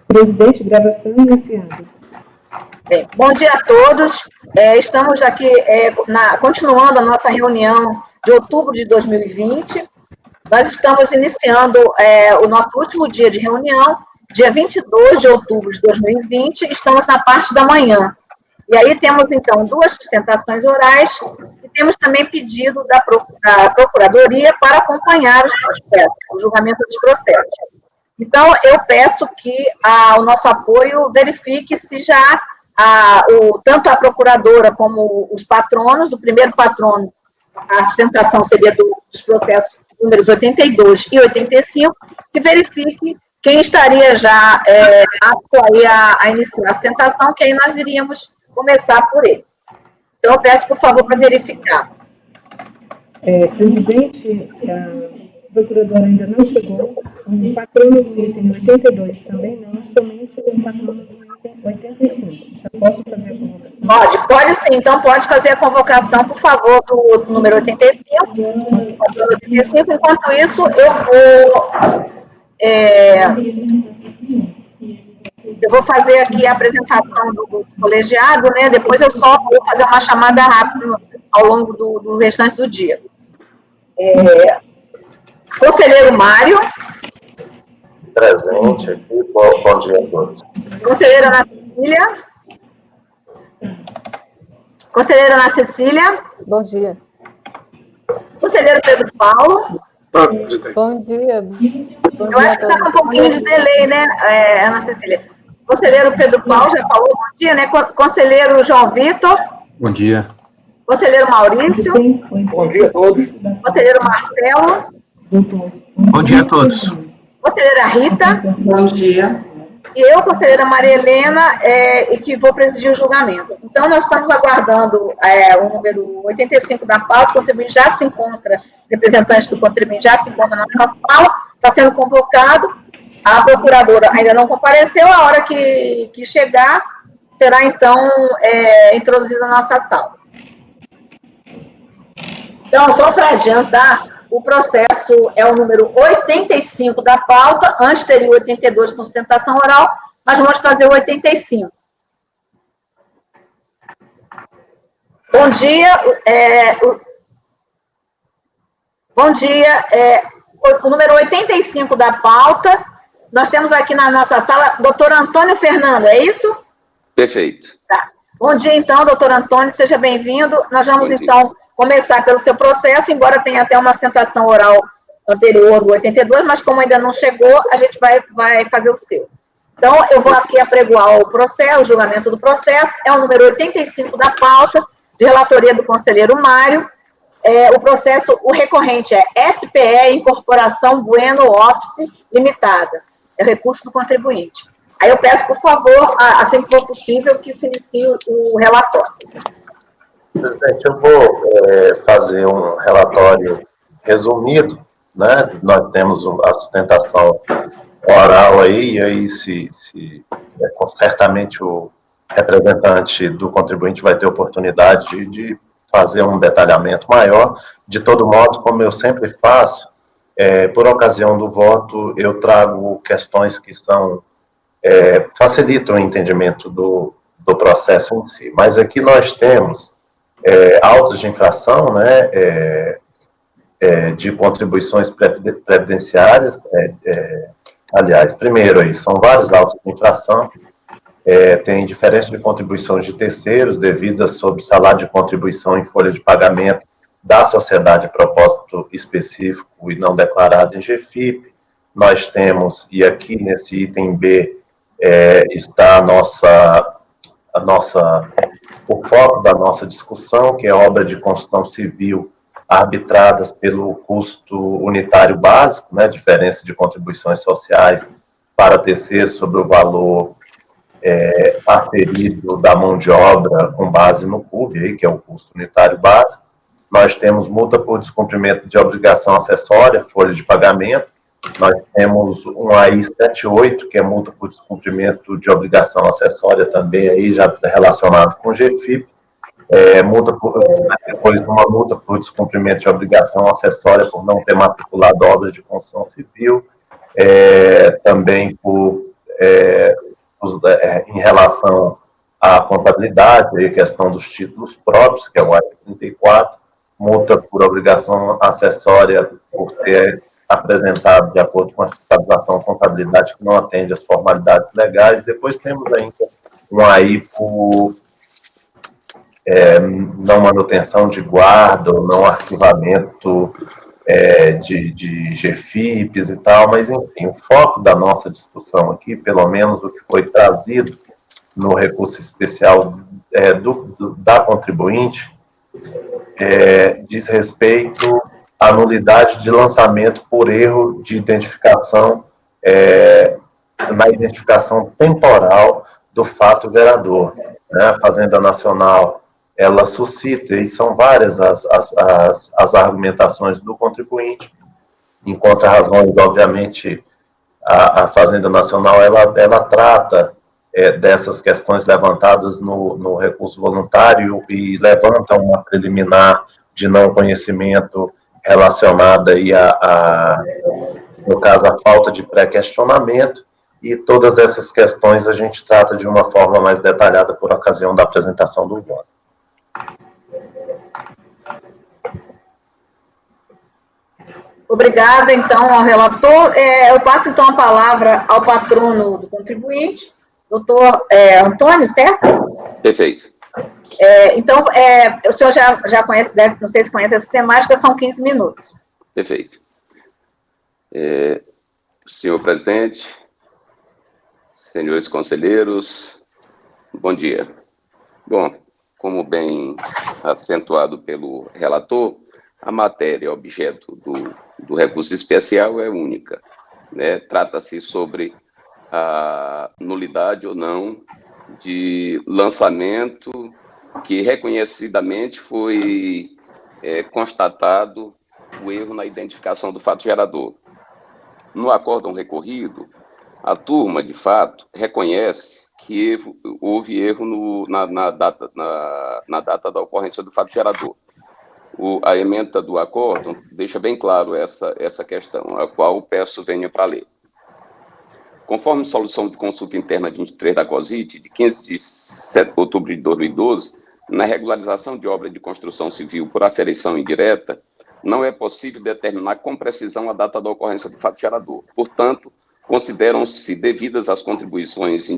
Presidente, gravação iniciada. Bem, bom dia a todos. Estamos aqui continuando a nossa reunião de outubro de 2020. Nós estamos iniciando o nosso último dia de reunião, dia 22 de outubro de 2020, estamos na parte da manhã. E aí temos, então, 2 sustentações orais e temos também pedido da Procuradoria para acompanhar os processos, o julgamento dos processos. Então, eu peço que o nosso apoio verifique se já tanto a procuradora como os patronos, o primeiro patrono, a sustentação seria dos processos números 82 e 85, que verifique quem estaria já apto a iniciar a sustentação, que aí nós iríamos começar por ele. Então, eu peço, por favor, para verificar. Presidente, a procuradora ainda não chegou, o patrono do item 82 também não, somente o patrono do item 85. Já posso fazer a convocação? Pode sim, então pode fazer a convocação, por favor, do número 85. Enquanto isso, eu vou fazer aqui a apresentação do colegiado, né? Depois eu só vou fazer uma chamada rápida ao longo do restante do dia. Conselheiro Mário. Presente aqui, bom dia a todos. Conselheira Ana Cecília. Conselheira Ana Cecília. Bom dia. Conselheiro Pedro Paulo. Bom dia. Eu acho que está com um pouquinho de delay, né, Ana Cecília? Conselheiro Pedro Paulo já falou, bom dia, né? Conselheiro João Vitor. Bom dia. Conselheiro Maurício. Bom dia a todos. Conselheiro Marcelo. Bom dia a todos. Conselheira Rita. Bom dia. E eu, conselheira Maria Helena, e que vou presidir o julgamento. Então, nós estamos aguardando o número 85 da pauta, o contribuinte já se encontra, representante do contribuinte já se encontra na nossa sala, está sendo convocado, a procuradora ainda não compareceu, a hora que chegar, será, então, introduzida na nossa sala. Então, só para adiantar, o processo é o número 85 da pauta, antes teria o 82 com sustentação oral, mas vamos fazer o 85. Bom dia. Bom dia. O número 85 da pauta, nós temos aqui na nossa sala, doutor Antônio Fernando, é isso? Perfeito. Tá. Bom dia, então, doutor Antônio, seja bem-vindo. Nós vamos, então, começar pelo seu processo, embora tenha até uma sustentação oral anterior, do 82, mas como ainda não chegou, a gente vai fazer o seu. Então, eu vou aqui apregoar o processo, o julgamento do processo, é o número 85 da pauta, de relatoria do conselheiro Mário. O processo, o recorrente é SPE Incorporação Bueno Office Limitada, é recurso do contribuinte. Aí eu peço, por favor, assim que for possível, que se inicie o relatório. Presidente, eu vou fazer um relatório resumido, né? Nós temos a sustentação oral aí, e aí certamente o representante do contribuinte vai ter oportunidade de fazer um detalhamento maior. De todo modo, como eu sempre faço, por ocasião do voto, eu trago questões que facilitam o entendimento do processo em si. Mas aqui nós temos autos de infração, né, de contribuições previdenciárias, aliás, primeiro aí, são vários autos de infração, tem diferença de contribuições de terceiros devidas sobre salário de contribuição em folha de pagamento da sociedade de propósito específico e não declarado em GFIP. Nós temos, e aqui nesse item B está o foco da nossa discussão, que é obra de construção civil arbitradas pelo custo unitário básico, né, diferença de contribuições sociais para terceiros sobre o valor aferido da mão de obra com base no CUB, aí, que é o custo unitário básico. Nós temos multa por descumprimento de obrigação acessória, folha de pagamento. Nós temos um AI 78, que é multa por descumprimento de obrigação acessória também, aí, já relacionado com o GFIP. Depois uma multa por descumprimento de obrigação acessória por não ter matriculado obras de construção civil. Também por relação à contabilidade, a questão dos títulos próprios, que é o artigo 34, multa por obrigação acessória por ter apresentado, de acordo com a fiscalização contabilidade, que não atende às formalidades legais. Depois temos ainda um AI por não manutenção de guarda, ou não arquivamento de GFIPs e tal, mas, enfim, o foco da nossa discussão aqui, pelo menos o que foi trazido no recurso especial da contribuinte, diz respeito à nulidade de lançamento por erro de identificação, na identificação temporal do fato gerador. Né? A Fazenda Nacional, ela suscita, e são várias as argumentações do contribuinte, em contra-razões, obviamente, a Fazenda Nacional, ela trata dessas questões levantadas no recurso voluntário e levanta uma preliminar de não conhecimento relacionada aí no caso, a falta de pré-questionamento, e todas essas questões a gente trata de uma forma mais detalhada por ocasião da apresentação do voto. Obrigada, então, ao relator. Eu passo, então, a palavra ao patrono do contribuinte, doutor Antônio, certo? Perfeito. Então, o senhor já conhece, não sei se conhece essa temática, são 15 minutos. Perfeito. Senhor presidente, senhores conselheiros, bom dia. Bom, como bem acentuado pelo relator, a matéria objeto do recurso especial é única, né? Trata-se sobre a nulidade ou não de lançamento que reconhecidamente foi constatado o erro na identificação do fato gerador. No acórdão recorrido, a turma, de fato, reconhece que houve erro na data da ocorrência do fato gerador. A ementa do acórdão deixa bem claro essa questão, a qual peço venha para ler. Conforme solução de consulta interna 23 da COSIT, de 15 de outubro de 2012, na regularização de obra de construção civil por aferição indireta, não é possível determinar com precisão a data da ocorrência do fato gerador. Portanto, consideram-se devidas as contribuições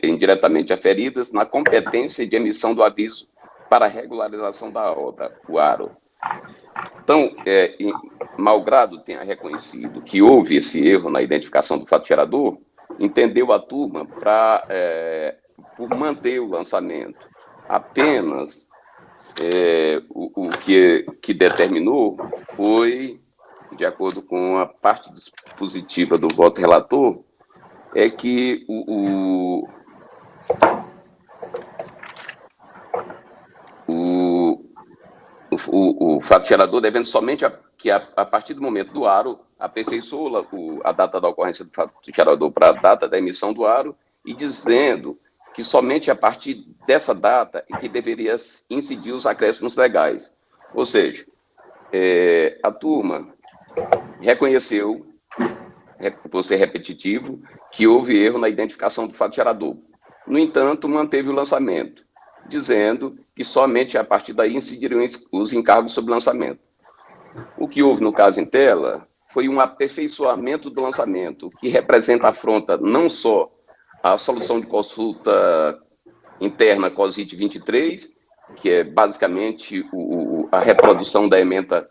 indiretamente aferidas na competência de emissão do aviso para a regularização da obra, o ARO. Então, malgrado tenha reconhecido que houve esse erro na identificação do fato gerador, entendeu a turma por manter o lançamento. Apenas o que determinou foi, de acordo com a parte dispositiva do voto relator, é que o fato gerador devendo somente que a partir do momento do ARO aperfeiçoou a data da ocorrência do fato gerador para a data da emissão do ARO e dizendo que somente a partir dessa data é que deveria incidir os acréscimos legais. Ou seja, a turma reconheceu, vou ser repetitivo, que houve erro na identificação do fato gerador. No entanto, manteve o lançamento, dizendo que somente a partir daí incidiriam os encargos sobre lançamento. O que houve no caso em tela foi um aperfeiçoamento do lançamento, que representa afronta não só a solução de consulta interna COSIT 23, que é basicamente a reprodução da ementa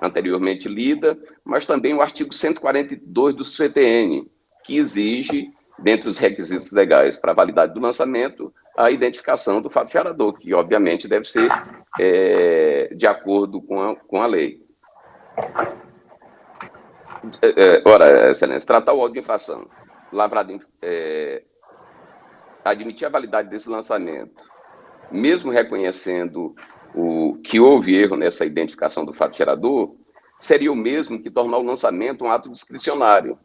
anteriormente lida, mas também o artigo 142 do CTN, que exige, dentre os requisitos legais para a validade do lançamento, a identificação do fato gerador, que obviamente deve ser de acordo com a lei. Ora, excelência, tratar o auto de infração lavrado admitir a validade desse lançamento, mesmo reconhecendo que houve erro nessa identificação do fato gerador, seria o mesmo que tornar o lançamento um ato discricionário.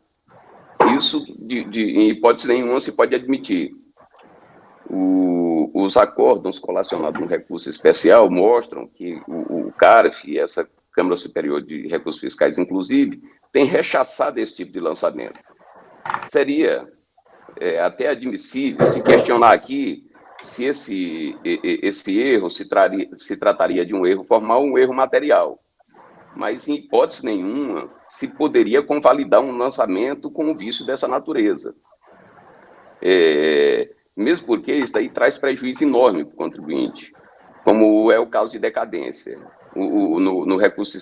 Isso, em hipótese nenhuma, se pode admitir. Os acórdãos colacionados no recurso especial mostram que o CARF, e essa Câmara Superior de Recursos Fiscais, inclusive, tem rechaçado esse tipo de lançamento. Seria até admissível se questionar aqui se esse erro se trataria de um erro formal ou um erro material. Mas, em hipótese nenhuma, se poderia convalidar um lançamento com um vício dessa natureza. Mesmo porque isso daí traz prejuízo enorme para o contribuinte, como é o caso de decadência. No recurso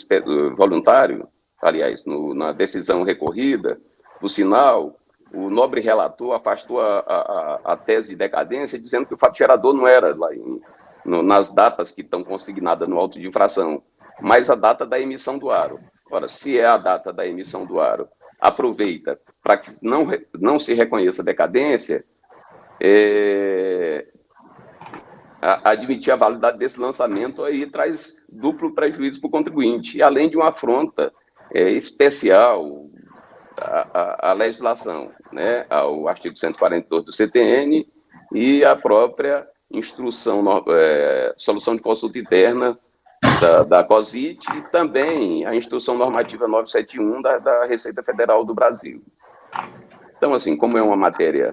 voluntário, aliás, na decisão recorrida, por sinal, o nobre relator afastou a tese de decadência, dizendo que o fato gerador não era lá nas datas que estão consignadas no auto de infração, mas a data da emissão do aro. Ora, se é a data da emissão do aro, aproveita para que não se reconheça decadência, admitir a validade desse lançamento aí traz duplo prejuízo para o contribuinte, além de uma afronta especial à legislação, né, ao artigo 142 do CTN e à própria instrução, solução de consulta interna da COSIT e também a instrução normativa 971 da Receita Federal do Brasil. Então, assim, como é uma matéria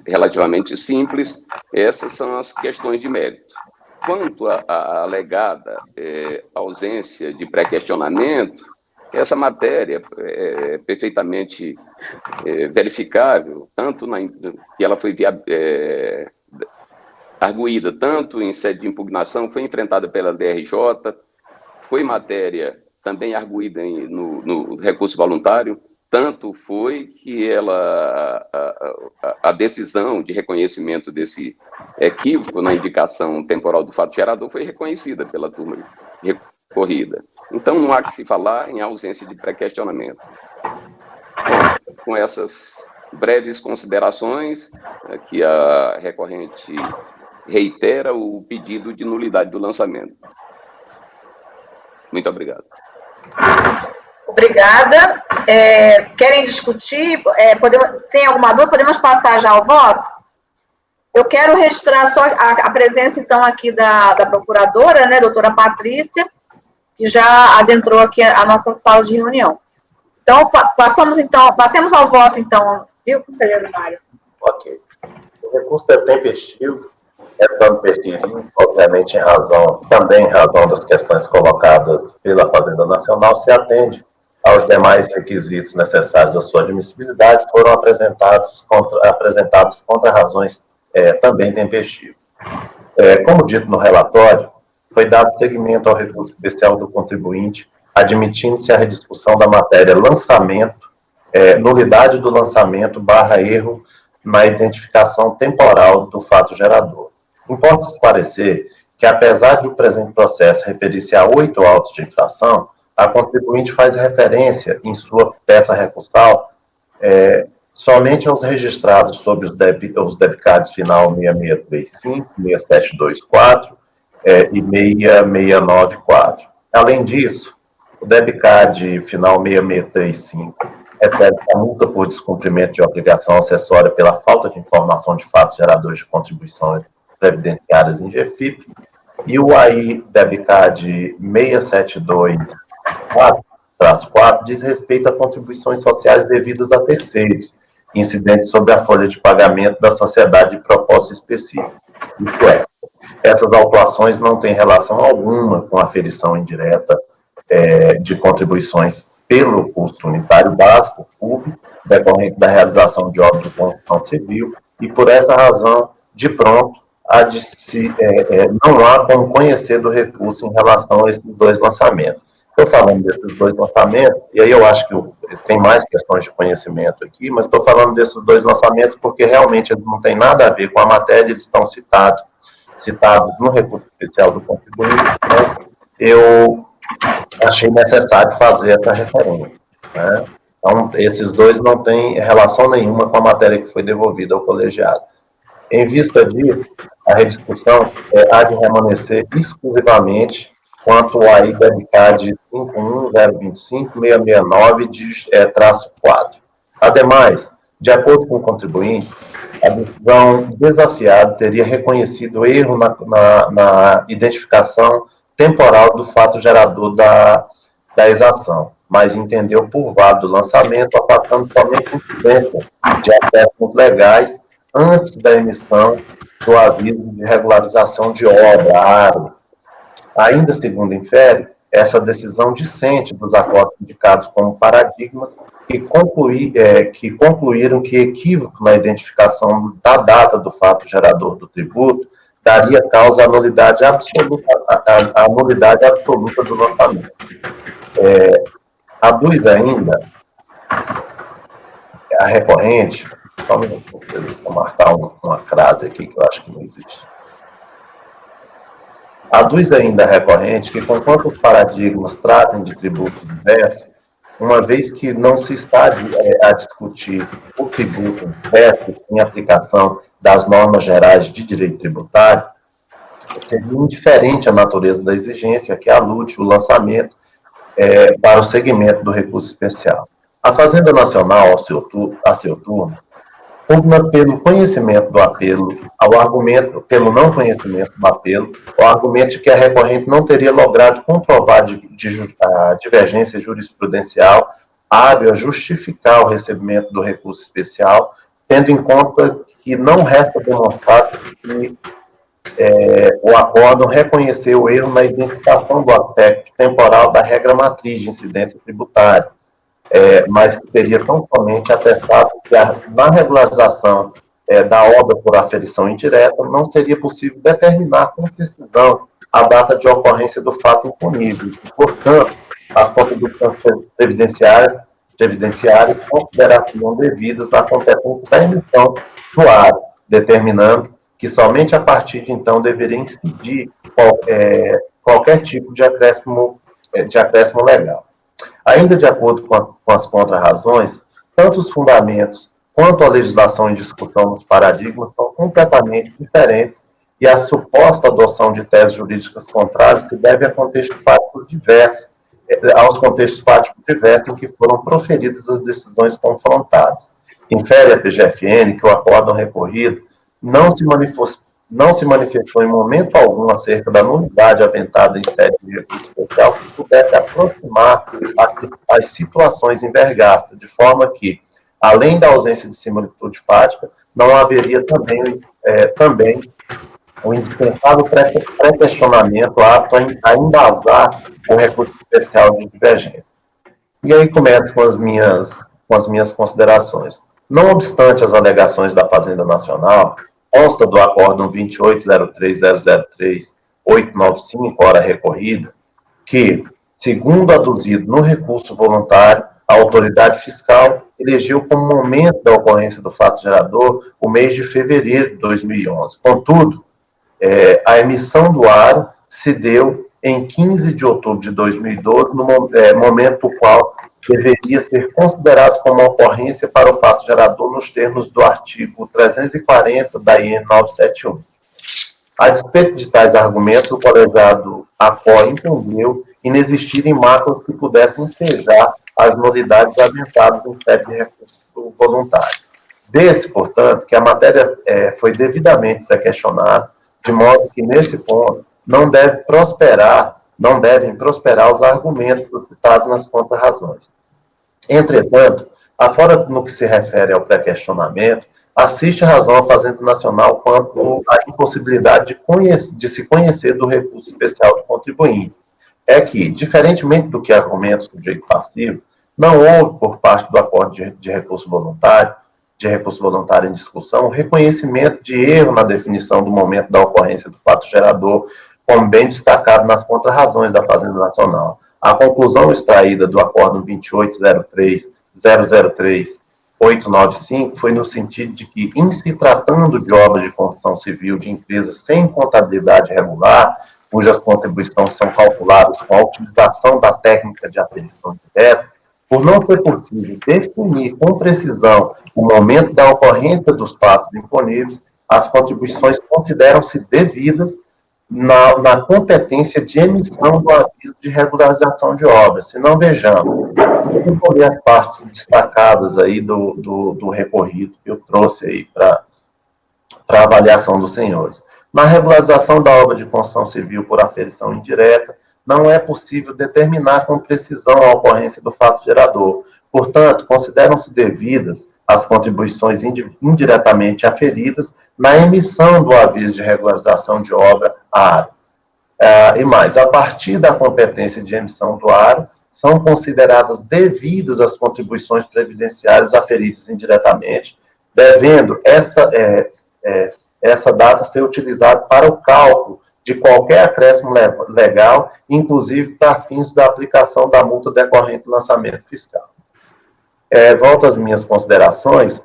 relativamente simples, essas são as questões de mérito. Quanto à alegada ausência de pré-questionamento, essa matéria é perfeitamente verificável, tanto que ela foi arguída tanto em sede de impugnação, foi enfrentada pela DRJ, foi matéria também arguída no recurso voluntário, tanto foi que a decisão de reconhecimento desse equívoco na indicação temporal do fato gerador foi reconhecida pela turma recorrida. Então, não há que se falar em ausência de pré-questionamento. Com essas breves considerações, que a recorrente reitera o pedido de nulidade do lançamento. Muito obrigado. Obrigada. Querem discutir? Tem alguma dúvida? Podemos passar já ao voto? Eu quero registrar só a presença, então, aqui da procuradora, né, doutora Patrícia, que já adentrou aqui a nossa sala de reunião. Então, passemos ao voto, então, viu, conselheiro Mário? Ok. O recurso é tempestivo, restando perdido, obviamente, também em razão das questões colocadas pela Fazenda Nacional, se atende aos demais requisitos necessários à sua admissibilidade, foram apresentados contra razões também tempestivas. Como dito no relatório, foi dado seguimento ao recurso especial do contribuinte, admitindo-se a rediscussão da matéria lançamento, nulidade do lançamento / erro na identificação temporal do fato gerador. Importa esclarecer que, apesar de o presente processo referir-se a 8 autos de infração, a contribuinte faz referência, em sua peça recursal, somente aos registrados sobre os debicados final 6635, 6724 e 6694. Além disso, o debicad final 6635 refere a multa por descumprimento de obrigação acessória pela falta de informação de fatos geradores de contribuições previdenciárias em GFIP, e o AI debicad 6724-4 diz respeito a contribuições sociais devidas a terceiros, incidentes sobre a folha de pagamento da sociedade de propósito específico. Isso é, essas autuações não têm relação alguma com a aferição indireta de contribuições pelo custo unitário básico, CUB, decorrente da realização de obras de construção civil, e por essa razão, de pronto, não há como conhecer do recurso em relação a esses dois lançamentos. Estou falando desses dois lançamentos, e aí eu acho que tem mais questões de conhecimento aqui, mas estou falando desses dois lançamentos porque realmente eles não têm nada a ver com a matéria, eles estão citados no recurso especial do contribuinte, então eu achei necessário fazer essa referência, né? Então, esses dois não têm relação nenhuma com a matéria que foi devolvida ao colegiado. Em vista disso, a rediscussão há de permanecer exclusivamente quanto ao AI debicad 51025-669-4. Ademais, de acordo com o contribuinte, a decisão desafiada teria reconhecido erro na identificação temporal do fato gerador da exação, mas entendeu por válido o lançamento, afastando somente a incidência de acessos legais antes da emissão do aviso de regularização de obra, ARO. Ainda segundo infere, essa decisão dissente dos acordos indicados como paradigmas que concluíram que equívoco na identificação da data do fato gerador do tributo daria causa à nulidade absoluta do lançamento. Aduz ainda a recorrente, só um minuto, vou marcar uma crase aqui que eu acho que não existe. Aduz ainda a recorrente que, conquanto os paradigmas tratem de tributo diverso, uma vez que não se está a discutir o tributo diverso em aplicação das normas gerais de direito tributário, seria indiferente a natureza da exigência que alude o lançamento para o segmento do recurso especial. A Fazenda Nacional, a seu turno, pugna pelo conhecimento do apelo, ao argumento, pelo não conhecimento do apelo, o argumento de que a recorrente não teria logrado comprovar a divergência jurisprudencial hábil a justificar o recebimento do recurso especial, tendo em conta que não resta demonstrar que o acórdão reconheceu o erro na identificação do aspecto temporal da regra matriz de incidência tributária, mas que teria tão somente atestado que na regularização da obra por aferição indireta não seria possível determinar com precisão a data de ocorrência do fato imponível. E, portanto, as contribuições previdenciárias considerariam devidas na competência da emissão do ato, determinando que somente a partir de então deveria incidir qualquer tipo de acréscimo legal. Ainda de acordo com as contrarrazões, tanto os fundamentos quanto a legislação em discussão nos paradigmas são completamente diferentes e a suposta adoção de teses jurídicas contrárias se deve a contexto fático diverso, aos contextos fáticos diversos em que foram proferidas as decisões confrontadas. Infere a PGFN que o acórdão recorrido não se manifestou em momento algum acerca da nulidade aventada em sede de recurso especial que pudesse aproximar as situações em vergasta, de forma que, além da ausência de similitude fática, não haveria também o indispensável pré-questionamento apto a embasar o recurso especial de divergência. E aí começo com as minhas considerações. Não obstante as alegações da Fazenda Nacional, consta do acórdão 28.003.003.895, hora recorrida, que, segundo aduzido no recurso voluntário, a autoridade fiscal elegeu como momento da ocorrência do fato gerador o mês de fevereiro de 2011. Contudo, a emissão do ARO se deu em 15 de outubro de 2012, no momento no qual deveria ser considerado como ocorrência para o fato gerador nos termos do artigo 340 da IN 971. A despeito de tais argumentos, o colegiado ACO entendeu inexistirem máculas que pudessem ensejar as nulidades aventadas em sede de recurso voluntário. Vê-se, portanto, que a matéria foi devidamente pré-questionada, de modo que, nesse ponto, não devem prosperar os argumentos suscitados nas contrarrazões. Entretanto, afora no que se refere ao pré-questionamento, assiste razão à Fazenda Nacional quanto à impossibilidade de se conhecer do recurso especial do contribuinte. É que, diferentemente do que argumenta o direito passivo, não houve, por parte do acordo de recurso voluntário em discussão, reconhecimento de erro na definição do momento da ocorrência do fato gerador, como bem destacado nas contrarrazões da Fazenda Nacional. A conclusão extraída do acórdão 28.003.003.895 foi no sentido de que, em se tratando de obras de construção civil de empresas sem contabilidade regular, cujas contribuições são calculadas com a utilização da técnica de aferição direta, por não ser possível definir com precisão o momento da ocorrência dos fatos imponíveis, as contribuições consideram-se devidas na competência de emissão do aviso de regularização de obras. Se não, vejamos, eu vou ler as partes destacadas aí do recorrido que eu trouxe aí para avaliação dos senhores. Na regularização da obra de construção civil por aferição indireta, não é possível determinar com precisão a ocorrência do fato gerador. Portanto, consideram-se devidas as contribuições indiretamente aferidas na emissão do aviso de regularização de obra à área. E mais, a partir da competência de emissão do aro, são consideradas devidas as contribuições previdenciárias aferidas indiretamente, devendo essa data ser utilizada para o cálculo de qualquer acréscimo legal, inclusive para fins da aplicação da multa decorrente do lançamento fiscal. Volto às minhas considerações.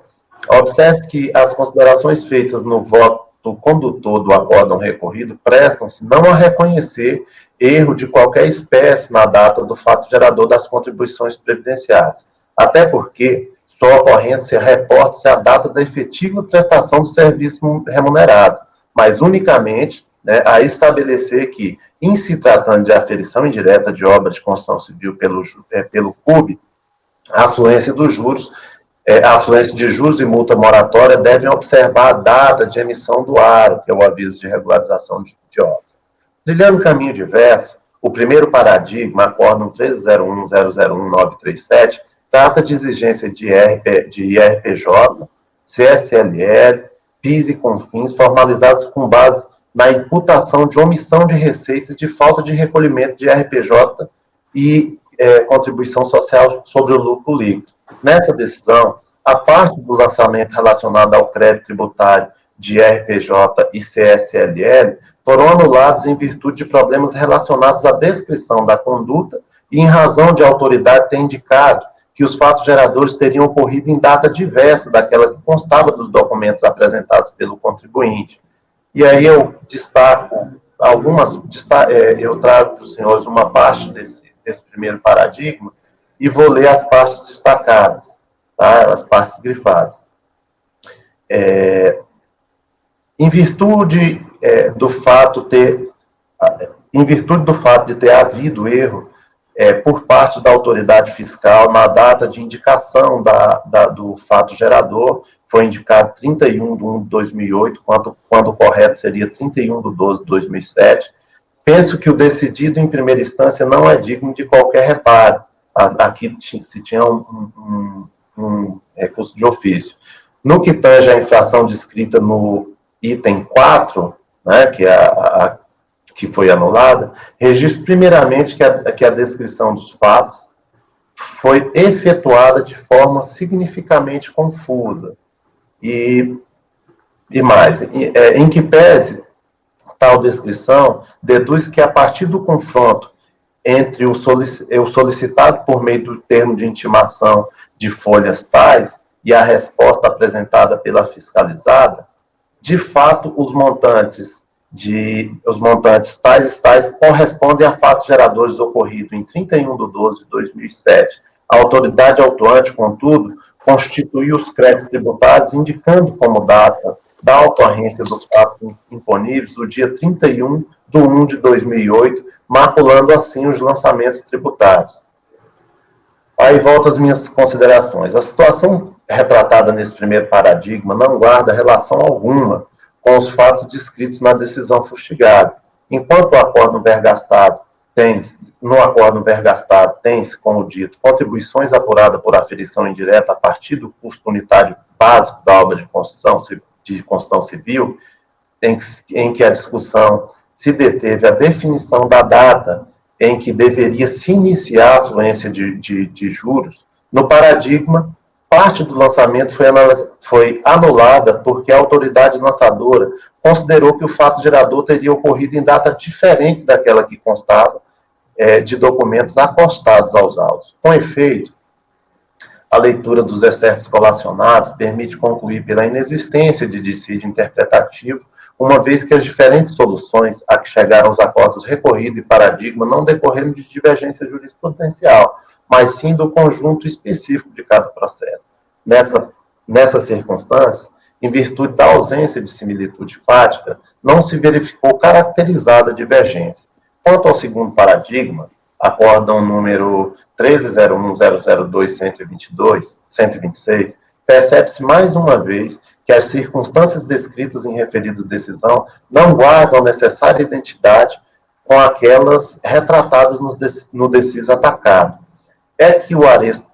Observe que as considerações feitas no voto condutor do acórdão recorrido prestam-se não a reconhecer erro de qualquer espécie na data do fato gerador das contribuições previdenciárias, até porque sua ocorrência reporta-se à data da efetiva prestação do serviço remunerado, mas unicamente, né, a estabelecer que, em se tratando de aferição indireta de obra de construção civil pelo CUB, a afluência dos juros, a afluência de juros e multa moratória devem observar a data de emissão do aro, que é o aviso de regularização de obras. Trilhando caminho diverso, o primeiro paradigma, acórdão 1301001937, trata de exigência de IRPJ, CSLL, PIS e CONFINS formalizados com base na imputação de omissão de receitas e de falta de recolhimento de IRPJ e contribuição social sobre o lucro líquido. Nessa decisão, a parte do lançamento relacionado ao crédito tributário de IRPJ e CSLL foram anulados em virtude de problemas relacionados à descrição da conduta e em razão de a autoridade ter indicado que os fatos geradores teriam ocorrido em data diversa daquela que constava dos documentos apresentados pelo contribuinte. E aí eu destaco eu trago para os senhores uma parte desse primeiro paradigma e vou ler as partes destacadas, tá? As partes grifadas. Em virtude do fato de ter havido erro por parte da autoridade fiscal na data de indicação do fato gerador, foi indicado 31/1/2008, quando o correto seria 31/12/2007, penso que o decidido em primeira instância não é digno de qualquer reparo. Aqui se tinha um recurso de ofício. No que tange a infração descrita no item 4, né, que foi anulada, registro primeiramente que a descrição dos fatos foi efetuada de forma significativamente confusa. E mais, em que pese tal descrição, deduz que a partir do confronto entre o solicitado por meio do termo de intimação de folhas tais e a resposta apresentada pela fiscalizada, de fato, os montantes tais correspondem a fatos geradores ocorridos em 31/12/2007. A autoridade autuante, contudo, constituiu os créditos tributários indicando como data da ocorrência dos fatos imponíveis o dia 31/1/2008, maculando assim os lançamentos tributários. Aí volto às minhas considerações. A situação retratada nesse primeiro paradigma não guarda relação alguma com os fatos descritos na decisão fustigada. Enquanto no acórdão vergastado tem-se, como dito, contribuições apuradas por aferição indireta a partir do custo unitário básico da obra de construção civil, em que a discussão se deteve a definição da data em que deveria se iniciar a fluência de juros, no paradigma, parte do lançamento foi anulada porque a autoridade lançadora considerou que o fato gerador teria ocorrido em data diferente daquela que constava de documentos acostados aos autos. Com efeito, a leitura dos excertos colacionados permite concluir pela inexistência de dissídio interpretativo, uma vez que as diferentes soluções a que chegaram os acordos recorrido e paradigma não decorreram de divergência jurisprudencial, mas sim do conjunto específico de cada processo. Nessas circunstâncias, em virtude da ausência de similitude fática, não se verificou caracterizada divergência. Quanto ao segundo paradigma, acórdão número 13.01002.126, percebe-se mais uma vez que as circunstâncias descritas em referida decisão não guardam a necessária identidade com aquelas retratadas no deciso atacado. É que no aresto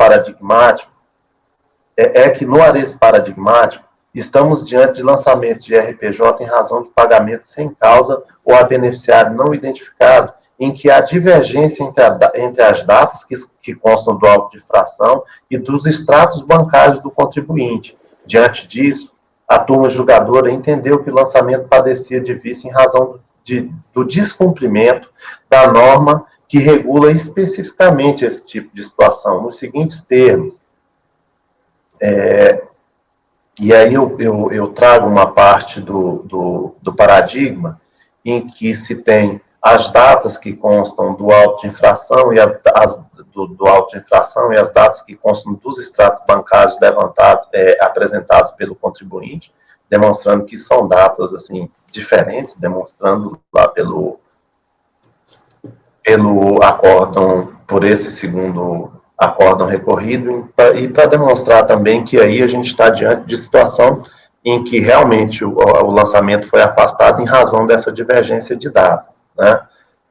paradigmático, estamos diante de lançamento de RPJ em razão de pagamento sem causa ou a beneficiário não identificado, em que há divergência entre as datas que constam do auto de infração e dos extratos bancários do contribuinte. Diante disso, a turma julgadora entendeu que o lançamento padecia de vício em razão do descumprimento da norma que regula especificamente esse tipo de situação, nos seguintes termos. E aí eu trago uma parte do paradigma em que se tem as datas que constam do auto de infração e do auto de infração e as datas que constam dos extratos bancários apresentados pelo contribuinte, demonstrando que são datas assim diferentes, demonstrando lá pelo acórdão, por esse segundo acórdão recorrido, e para demonstrar também que aí a gente está diante de situação em que realmente o lançamento foi afastado em razão dessa divergência de data, né?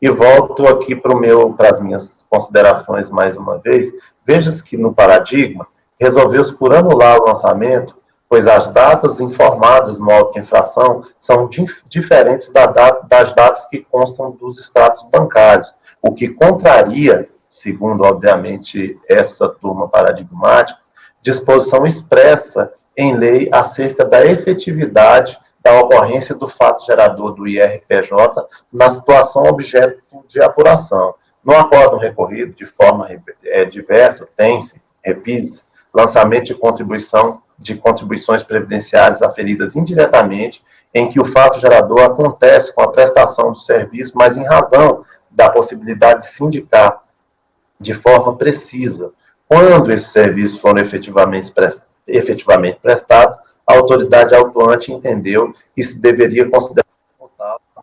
E volto aqui para as minhas considerações mais uma vez. Veja-se que no paradigma resolveu-se por anular o lançamento, pois as datas informadas no auto de infração são diferentes das datas que constam dos extratos bancários, o que contraria, segundo, obviamente, essa turma paradigmática, disposição expressa em lei acerca da efetividade da ocorrência do fato gerador do IRPJ na situação objeto de apuração. No acórdão recorrido, de forma diversa, tem-se, repise, lançamento de contribuições previdenciárias aferidas indiretamente, em que o fato gerador acontece com a prestação do serviço, mas em razão da possibilidade de se indicar de forma precisa quando esses serviços foram efetivamente prestados, a autoridade autuante entendeu que se deveria considerar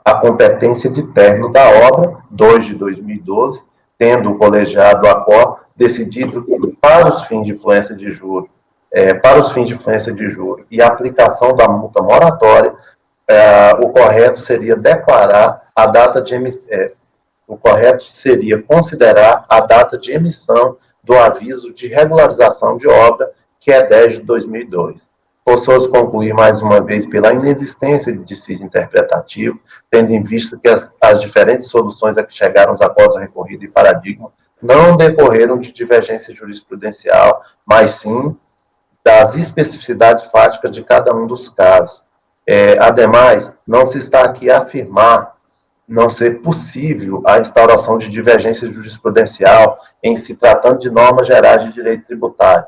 a competência de término da obra, 2 de 2012, tendo o colegiado ACOR decidido que para os fins de influência de juro, e a aplicação da multa moratória, o correto seria declarar a data de considerar a data de emissão do aviso de regularização de obra, que é 10 de 2002. Forçoso concluir mais uma vez pela inexistência de dissídio interpretativo, tendo em vista que as diferentes soluções a que chegaram os acordos recorrido e paradigma não decorreram de divergência jurisprudencial, mas sim das especificidades fáticas de cada um dos casos. Ademais, não se está aqui a afirmar não ser possível a instauração de divergência jurisprudencial em se tratando de normas gerais de direito tributário.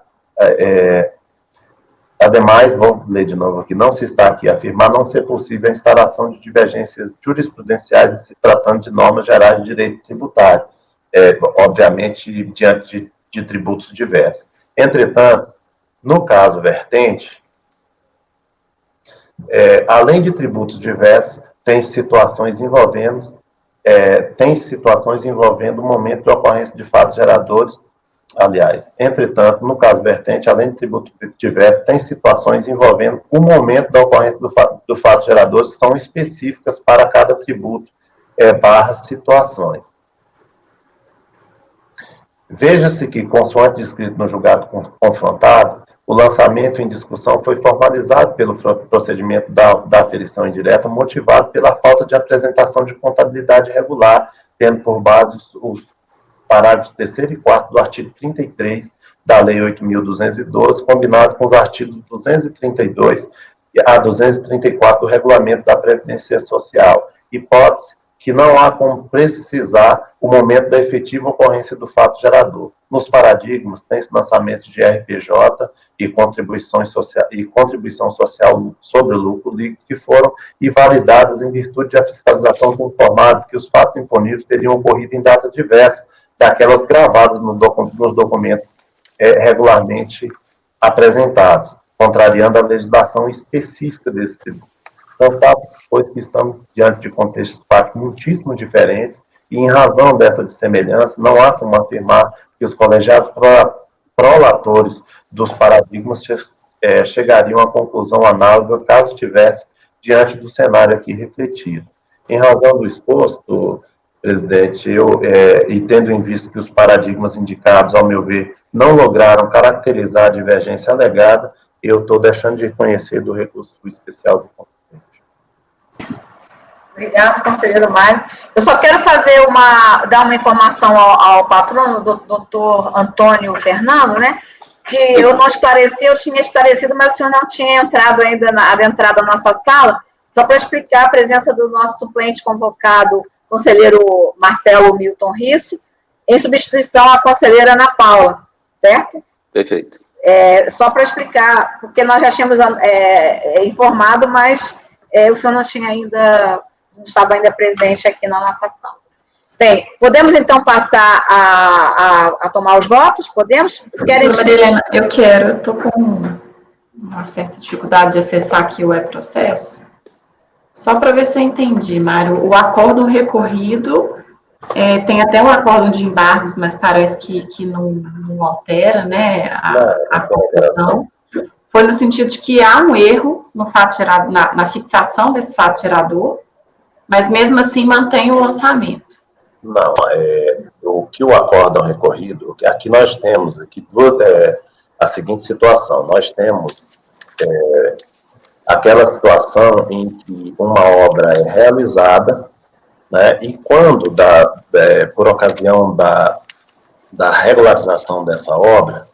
Ademais, vou ler de novo aqui, não se está aqui a afirmar não ser possível a instauração de divergências jurisprudenciais em se tratando de normas gerais de direito tributário, obviamente, diante de tributos diversos. Entretanto, no caso vertente, além de tributos diversos, tem situações envolvendo o momento de ocorrência de fatos geradores. Aliás, entretanto, no caso vertente, além de tributo diverso, tem situações envolvendo o momento da ocorrência do fato gerador, que são específicas para cada tributo, situações. Veja-se que, consoante descrito no julgado confrontado, o lançamento em discussão foi formalizado pelo procedimento da aferição indireta, motivado pela falta de apresentação de contabilidade regular, tendo por base os parágrafos 3º e 4º do artigo 33 da Lei 8.212, combinados com os artigos 232 a 234 do Regulamento da Previdência Social. Hipótese que não há como precisar o momento da efetiva ocorrência do fato gerador. Nos paradigmas, tem-se lançamento de RPJ e contribuição social sobre o lucro líquido que foram invalidadas em virtude de a fiscalização ter informado que os fatos imponíveis teriam ocorrido em data diversa daquelas gravadas nos documentos regularmente apresentados, contrariando a legislação específica desse tributo. Então, pois que estamos diante de contextos fáticos muitíssimo diferentes, e em razão dessa dissemelhança, não há como afirmar que os colegiados prolatores dos paradigmas chegariam à conclusão análoga caso estivesse diante do cenário aqui refletido. Em razão do exposto, presidente, e tendo em vista que os paradigmas indicados, ao meu ver, não lograram caracterizar a divergência alegada, eu estou deixando de reconhecer do recurso especial do contribuinte. Obrigado, conselheiro Mário. Eu só quero dar uma informação ao patrono, doutor Antônio Fernando, né? Que eu não esclareci, eu tinha esclarecido, mas o senhor não tinha entrado ainda, adentrado na nossa sala, só para explicar a presença do nosso suplente convocado, conselheiro Marcelo Milton Risso, em substituição à conselheira Ana Paula, certo? Perfeito. Só para explicar, porque nós já tínhamos informado, mas o senhor não estava ainda presente aqui na nossa sala. Bem, podemos então passar a tomar os votos? Podemos? Marilena, eu estou com uma certa dificuldade de acessar aqui o e-processo. Só para ver se eu entendi, Mário, o acórdão recorrido, tem até um acórdão de embargos, mas parece que não altera, né, a conclusão. Foi no sentido de que há um erro no fato gerado, na fixação desse fato gerador, mas mesmo assim mantém o lançamento. Não, o que o acórdão recorrido, aqui nós temos a seguinte situação, nós temos aquela situação em que uma obra é realizada, né, e quando, por ocasião da regularização dessa obra,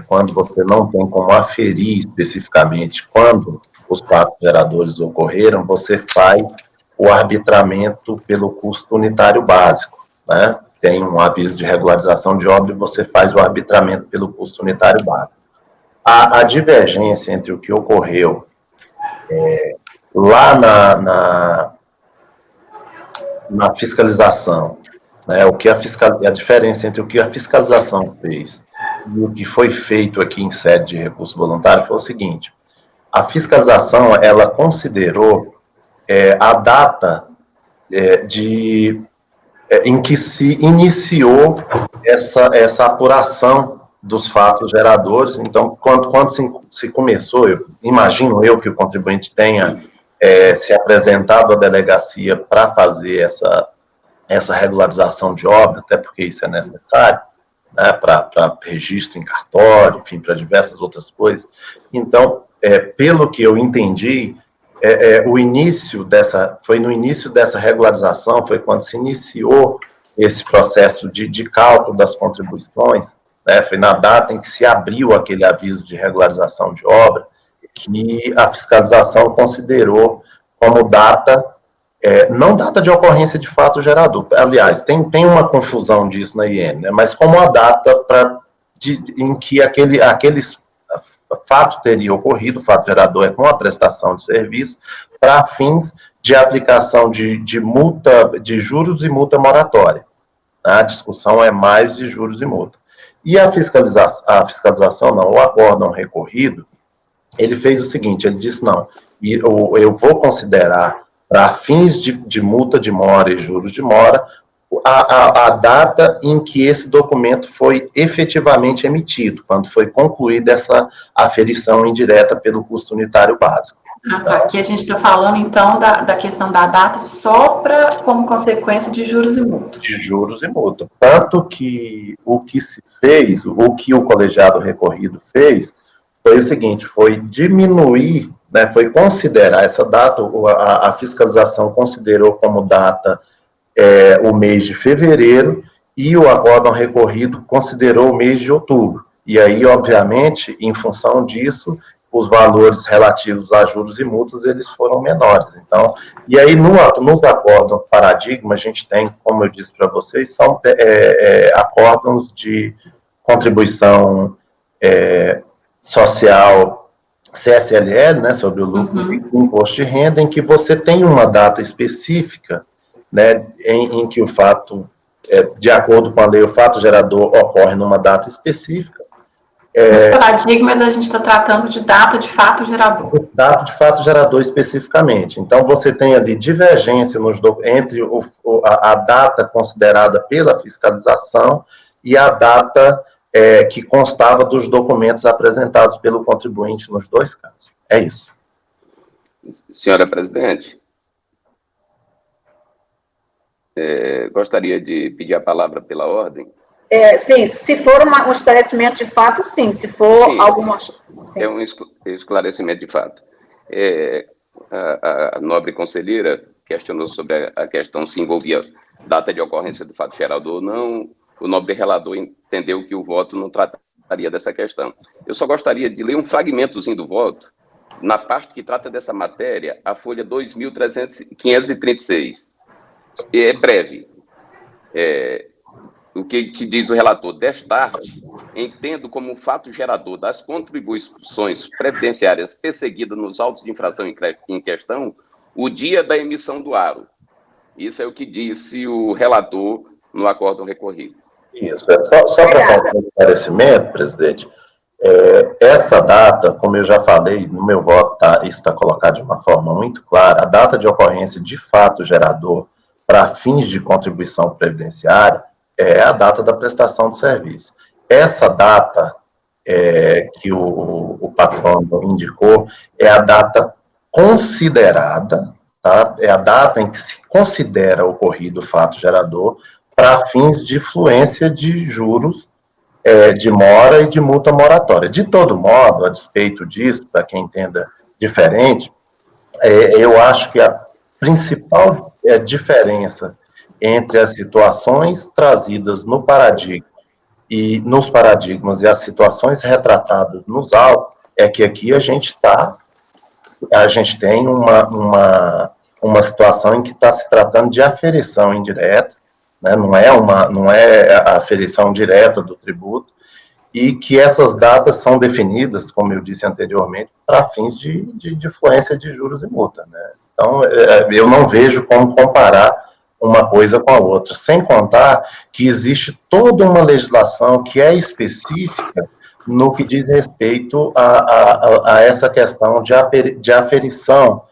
quando você não tem como aferir especificamente quando os fatos geradores ocorreram, você faz o arbitramento pelo custo unitário básico, né? Tem um aviso de regularização de obra e você faz o arbitramento pelo custo unitário básico. A divergência entre o que ocorreu lá na fiscalização, né, a diferença entre o que a fiscalização fez e o que foi feito aqui em sede de recurso voluntário foi o seguinte: a fiscalização, ela considerou a data em que se iniciou essa apuração dos fatos geradores. Então, quando se começou, imagino eu que o contribuinte tenha se apresentado à delegacia para fazer essa regularização de obra, até porque isso é necessário, né, para registro em cartório, enfim, para diversas outras coisas. Então, pelo que eu entendi, foi no início dessa regularização, foi quando se iniciou esse processo de cálculo das contribuições, né, foi na data em que se abriu aquele aviso de regularização de obra, que a fiscalização considerou como data, não data de ocorrência de fato gerador, aliás, tem uma confusão disso na IN, né, mas como a data em que aquele fato teria ocorrido, o fato gerador é com a prestação de serviço, para fins de aplicação de multa, de juros e multa moratória. A discussão é mais de juros e multa. E a fiscalização não, o acórdão recorrido, ele fez o seguinte, ele disse, não, eu vou considerar, para fins de multa de mora e juros de mora, a data em que esse documento foi efetivamente emitido, quando foi concluída essa aferição indireta pelo custo unitário básico. Tá. Aqui a gente está falando, então, da questão da data só como consequência de juros e multa. De juros e multa. Tanto que o que se fez, o que o colegiado recorrido fez, foi o seguinte, foi diminuir, né, foi considerar essa data, a fiscalização considerou como data o mês de fevereiro, e o acórdão recorrido considerou o mês de outubro. E aí, obviamente, em função disso, os valores relativos a juros e multas, eles foram menores. Então, e aí, nos acórdãos paradigma, a gente tem, como eu disse para vocês, são acórdãos de contribuição social CSLL, né, sobre o lucro do imposto de renda, em que você tem uma data específica, né, em que o fato, de acordo com a lei, o fato gerador ocorre numa data específica. Nos paradigmas, a gente está tratando de data de fato gerador. Data de fato gerador especificamente. Então, você tem ali divergência entre a data considerada pela fiscalização e a data que constava dos documentos apresentados pelo contribuinte nos dois casos. É isso. Senhora presidente, gostaria de pedir a palavra pela ordem. Sim, se for um esclarecimento de fato, sim. Se for Sim, alguma... Sim. É um esclarecimento de fato. A nobre conselheira questionou sobre a questão se envolvia data de ocorrência do fato gerador ou não. O nobre relator entendeu que o voto não trataria dessa questão. Eu só gostaria de ler um fragmentozinho do voto, na parte que trata dessa matéria, a folha 2.536. É breve. O que diz o relator? Destarte, entendo como fato gerador das contribuições previdenciárias perseguidas nos autos de infração em questão, o dia da emissão do aro. Isso é o que disse o relator no acórdão recorrido. Isso, só para fazer um esclarecimento, presidente, essa data, como eu já falei, no meu voto isso está colocado de uma forma muito clara, a data de ocorrência de fato gerador para fins de contribuição previdenciária é a data da prestação de serviço. Essa data que o patrono indicou é a data considerada, tá? É a data em que se considera ocorrido o fato gerador para fins de fluência de juros, de mora e de multa moratória. De todo modo, a despeito disso, para quem entenda diferente, eu acho que a principal diferença entre as situações trazidas no paradigma e nos paradigmas e as situações retratadas nos autos é que aqui a gente tem uma situação em que está se tratando de aferição indireta, né, não é a aferição direta do tributo, e que essas datas são definidas, como eu disse anteriormente, para fins de fluência de juros e multa, né? Então, eu não vejo como comparar uma coisa com a outra, sem contar que existe toda uma legislação que é específica no que diz respeito a essa questão de aferição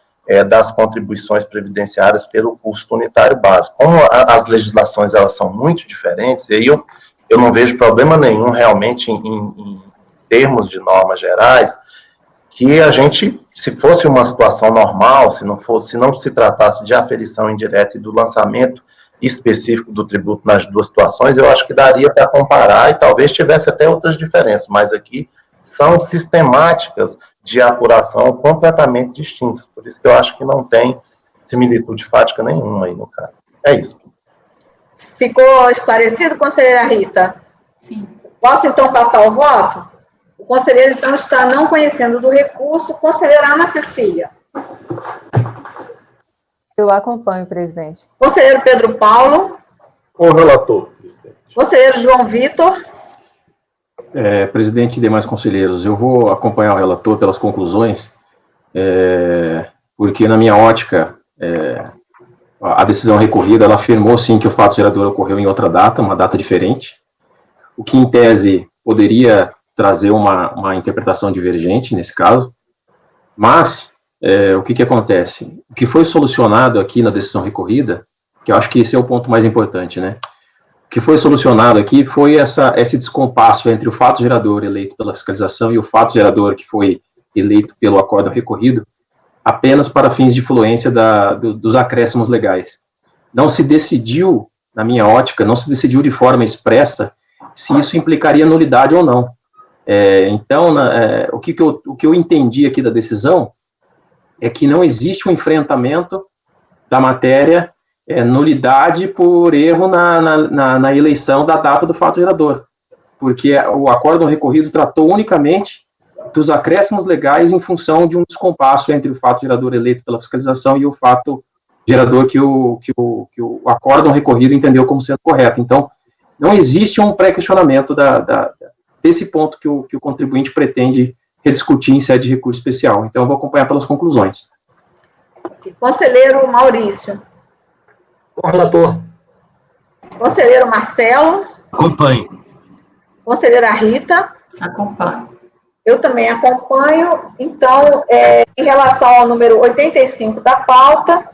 das contribuições previdenciárias pelo custo unitário básico. Como as legislações elas são muito diferentes, e aí eu não vejo problema nenhum realmente em termos de normas gerais, que a gente, se fosse uma situação normal, se não se tratasse de aferição indireta e do lançamento específico do tributo nas duas situações, eu acho que daria para comparar e talvez tivesse até outras diferenças, mas aqui são sistemáticas de apuração completamente distintas, por isso que eu acho que não tem similitude fática nenhuma aí no caso. É isso. Ficou esclarecido, conselheira Rita? Sim. Posso, então, passar o voto? O conselheiro, então, está não conhecendo do recurso. Conselheira Ana Cecília. Eu acompanho, presidente. Conselheiro Pedro Paulo. Com o relator, presidente. Conselheiro João Vitor. Presidente e demais conselheiros, eu vou acompanhar o relator pelas conclusões, porque, na minha ótica, a decisão recorrida, ela afirmou, sim, que o fato gerador ocorreu em outra data, uma data diferente, o que, em tese, poderia trazer uma interpretação divergente, nesse caso, mas, o que acontece? O que foi solucionado aqui na decisão recorrida, que eu acho que esse é o ponto mais importante, né? O que foi solucionado aqui foi esse descompasso entre o fato gerador eleito pela fiscalização e o fato gerador que foi eleito pelo acórdão recorrido, apenas para fins de fluência dos acréscimos legais. Não se decidiu, na minha ótica, não se decidiu de forma expressa se isso implicaria nulidade ou não. Então, o que eu entendi aqui da decisão é que não existe um enfrentamento da matéria nulidade por erro na eleição da data do fato gerador, porque o acórdão recorrido tratou unicamente dos acréscimos legais em função de um descompasso entre o fato gerador eleito pela fiscalização e o fato gerador que o acórdão recorrido entendeu como sendo correto. Então, não existe um pré-questionamento desse ponto que o contribuinte pretende rediscutir em sede de recurso especial. Então, eu vou acompanhar pelas conclusões. Conselheiro Maurício. Com o relator. Conselheiro Marcelo. Acompanho. Conselheira Rita. Acompanho. Eu também acompanho. Então, em relação ao número 85 da pauta,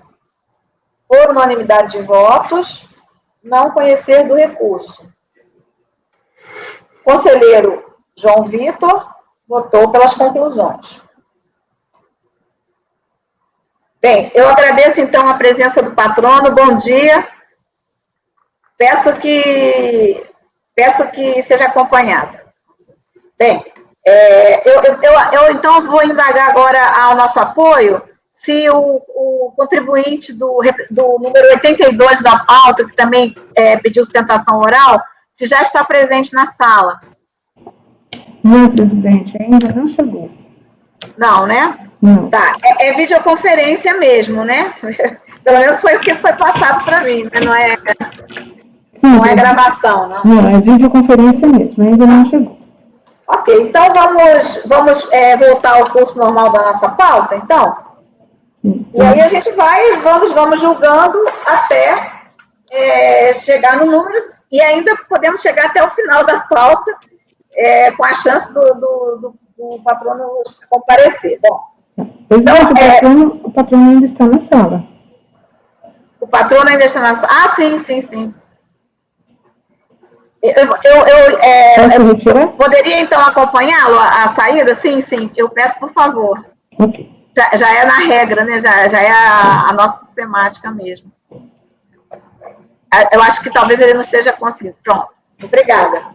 por unanimidade de votos, não conhecer do recurso. Conselheiro João Vitor votou pelas conclusões. Bem, eu agradeço, então, a presença do patrono. Bom dia. Peço que seja acompanhada. Bem, eu então vou indagar agora ao nosso apoio se o contribuinte do número 82 da pauta, que também pediu sustentação oral, se já está presente na sala. Não, presidente, ainda não chegou. Não, né? Não. Tá, é videoconferência mesmo, né? Pelo menos foi o que foi passado para mim, né? Não é gravação, não. Não, é videoconferência mesmo, ainda não chegou. Ok, então vamos voltar ao curso normal da nossa pauta, então? Sim. E aí a gente vamos julgando até chegar no número, e ainda podemos chegar até o final da pauta, com a chance do patrono comparecer. Bom, então, o patrono ainda está na sala. O patrono ainda está na sala? Ah, sim. Posso retirar? Poderia, então, acompanhá-lo, a saída? Sim, eu peço, por favor. Ok. Já é na regra, né? Já é a nossa sistemática mesmo. Eu acho que talvez ele não esteja conseguindo. Pronto, obrigada.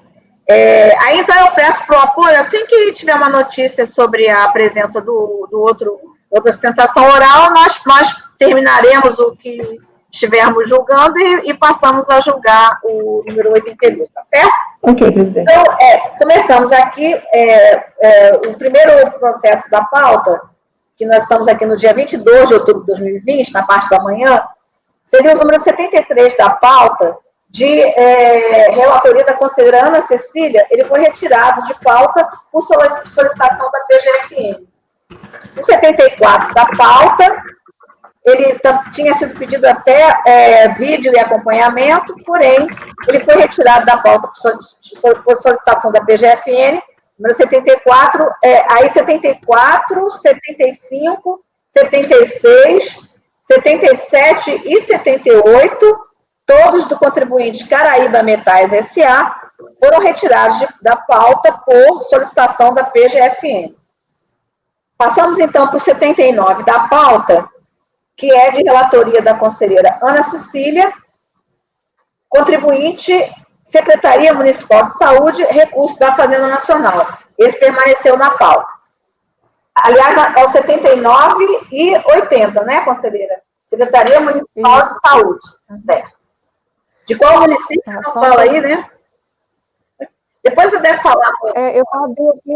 Aí, então, eu peço para o apoio, assim que tiver uma notícia sobre a presença outra sustentação oral, nós terminaremos o que estivermos julgando e passamos a julgar o número 82, tá certo? Ok, presidente. Então, começamos aqui o primeiro processo da pauta, que nós estamos aqui no dia 22 de outubro de 2020, na parte da manhã, seria o número 73 da pauta, de relatoria da conselheira Ana Cecília. Ele foi retirado de pauta por solicitação da PGFN. O 74 da pauta, ele tinha sido pedido até vídeo e acompanhamento, porém, ele foi retirado da pauta por solicitação da PGFN, número 74, aí 74, 75, 76, 77 e 78, todos do contribuinte Caraíba Metais S.A., foram retirados da pauta por solicitação da PGFN. Passamos, então, para o 79 da pauta, que é de relatoria da conselheira Ana Cecília, contribuinte Secretaria Municipal de Saúde, recurso da Fazenda Nacional. Esse permaneceu na pauta. Aliás, é o 79 e 80, né, conselheira? Secretaria Municipal de Saúde. Certo. De qual município? Não fala aí, né? Depois você deve falar. Eu abri aqui,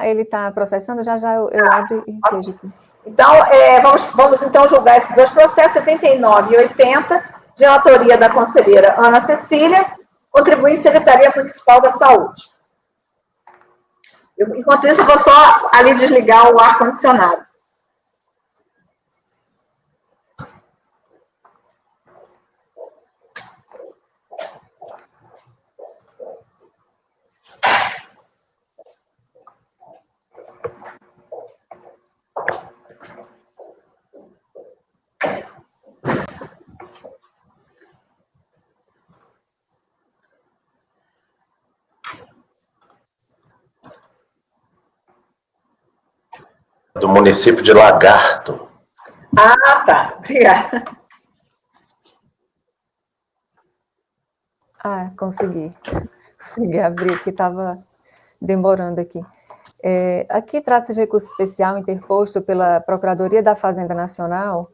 ele tá processando, já eu abro e vejo aqui. Então, vamos então julgar esses dois processos, 79 e 80, de autoria da conselheira Ana Cecília, contribuinte Secretaria Municipal da Saúde. Enquanto isso, eu vou só ali desligar o ar-condicionado. Do município de Lagarto. Ah, tá. Obrigada. Consegui. Consegui abrir, porque estava demorando aqui. Aqui trata-se de recurso especial interposto pela Procuradoria da Fazenda Nacional,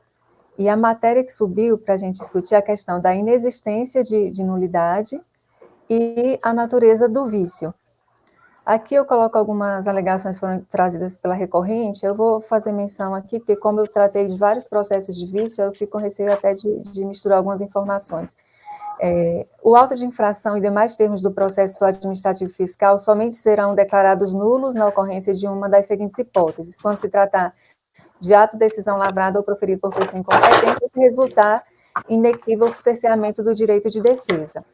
e a matéria que subiu para a gente discutir é a questão da inexistência de nulidade e a natureza do vício. Aqui eu coloco algumas alegações que foram trazidas pela recorrente. Eu vou fazer menção aqui, porque como eu tratei de vários processos de vício, eu fico com receio até de misturar algumas informações. O auto de infração e demais termos do processo administrativo fiscal somente serão declarados nulos na ocorrência de uma das seguintes hipóteses: quando se tratar de ato, decisão lavrada ou proferido por pessoa incompetente, se resultar inequívoco cerceamento do direito de defesa.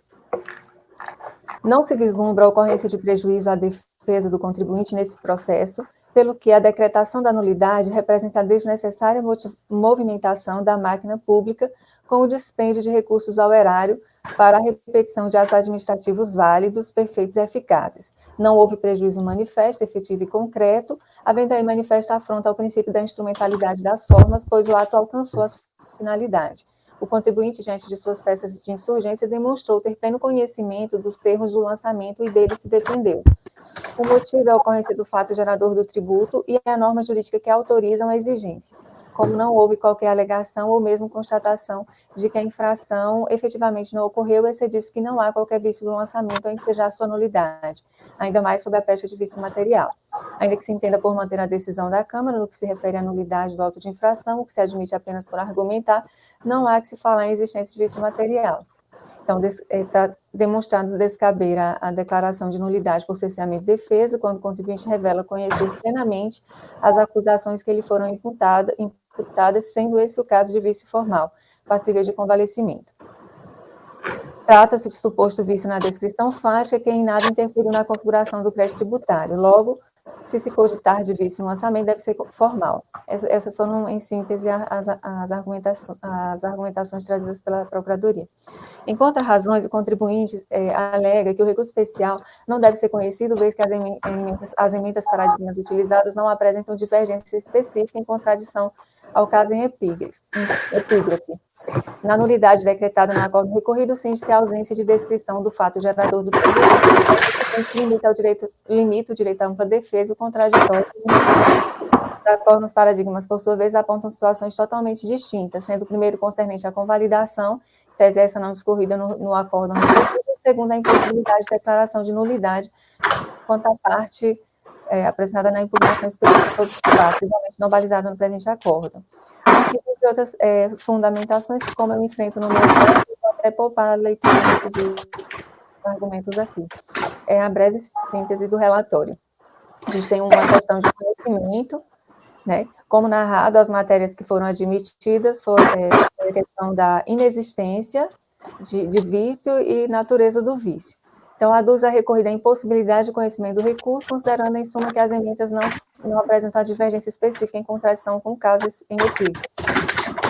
Não se vislumbra a ocorrência de prejuízo à defesa do contribuinte nesse processo, pelo que a decretação da nulidade representa a desnecessária movimentação da máquina pública com o dispêndio de recursos ao erário para a repetição de atos administrativos válidos, perfeitos e eficazes. Não houve prejuízo manifesto, efetivo e concreto, havendo aí manifesta afronta ao princípio da instrumentalidade das formas, pois o ato alcançou a sua finalidade. o contribuinte, diante de suas peças de insurgência, demonstrou ter pleno conhecimento dos termos do lançamento e dele se defendeu. O motivo é a ocorrência do fato gerador do tributo e a norma jurídica que autorizam a exigência, como não houve qualquer alegação ou mesmo constatação de que a infração efetivamente não ocorreu, excedido que não há qualquer vício do lançamento a ensejar sua nulidade, ainda mais sob a pecha de vício material. Ainda que se entenda por manter a decisão da Câmara, no que se refere à nulidade do auto de infração, o que se admite apenas por argumentar, não há que se falar em existência de vício material. Então, está demonstrado descaber a declaração de nulidade por cerceamento de defesa, quando o contribuinte revela conhecer plenamente as acusações que lhe foram imputadas, sendo esse o caso de vício formal, passível de convalescimento. Trata-se de suposto vício na descrição fática que em nada interferiu na configuração do crédito tributário. Logo, se cogitar de vício no lançamento, deve ser formal. Essas foram, em síntese, as argumentações trazidas pela Procuradoria. Em contra-razões, o contribuinte alega que o recurso especial não deve ser conhecido, vez que as emendas paradigmas utilizadas não apresentam divergência específica em contradição ao caso em epígrafe. Na nulidade decretada no acordo recorrido, sente-se a ausência de descrição do fato gerador do produto, limita o direito à ampla defesa e o contraditório. Os acordos nos paradigmas, por sua vez, apontam situações totalmente distintas, sendo o primeiro concernente à convalidação, tese essa não discorrida no acordo recorrido, e segundo a impossibilidade de declaração de nulidade quanto à parte apresentada na impugnação específica sobre os fatos, igualmente não balizada no presente acordo. Aqui, entre outras fundamentações, que como eu enfrento no meu caso, eu vou até poupar a leitura desses argumentos aqui. É a breve síntese do relatório. A gente tem uma questão de conhecimento, né? Como narrado, as matérias que foram admitidas foi a questão da inexistência de vício e natureza do vício. Então, aduz a recorrida a impossibilidade de conhecimento do recurso, considerando, em suma, que as emendas não apresentam a divergência específica em contradição com casos em equívoco.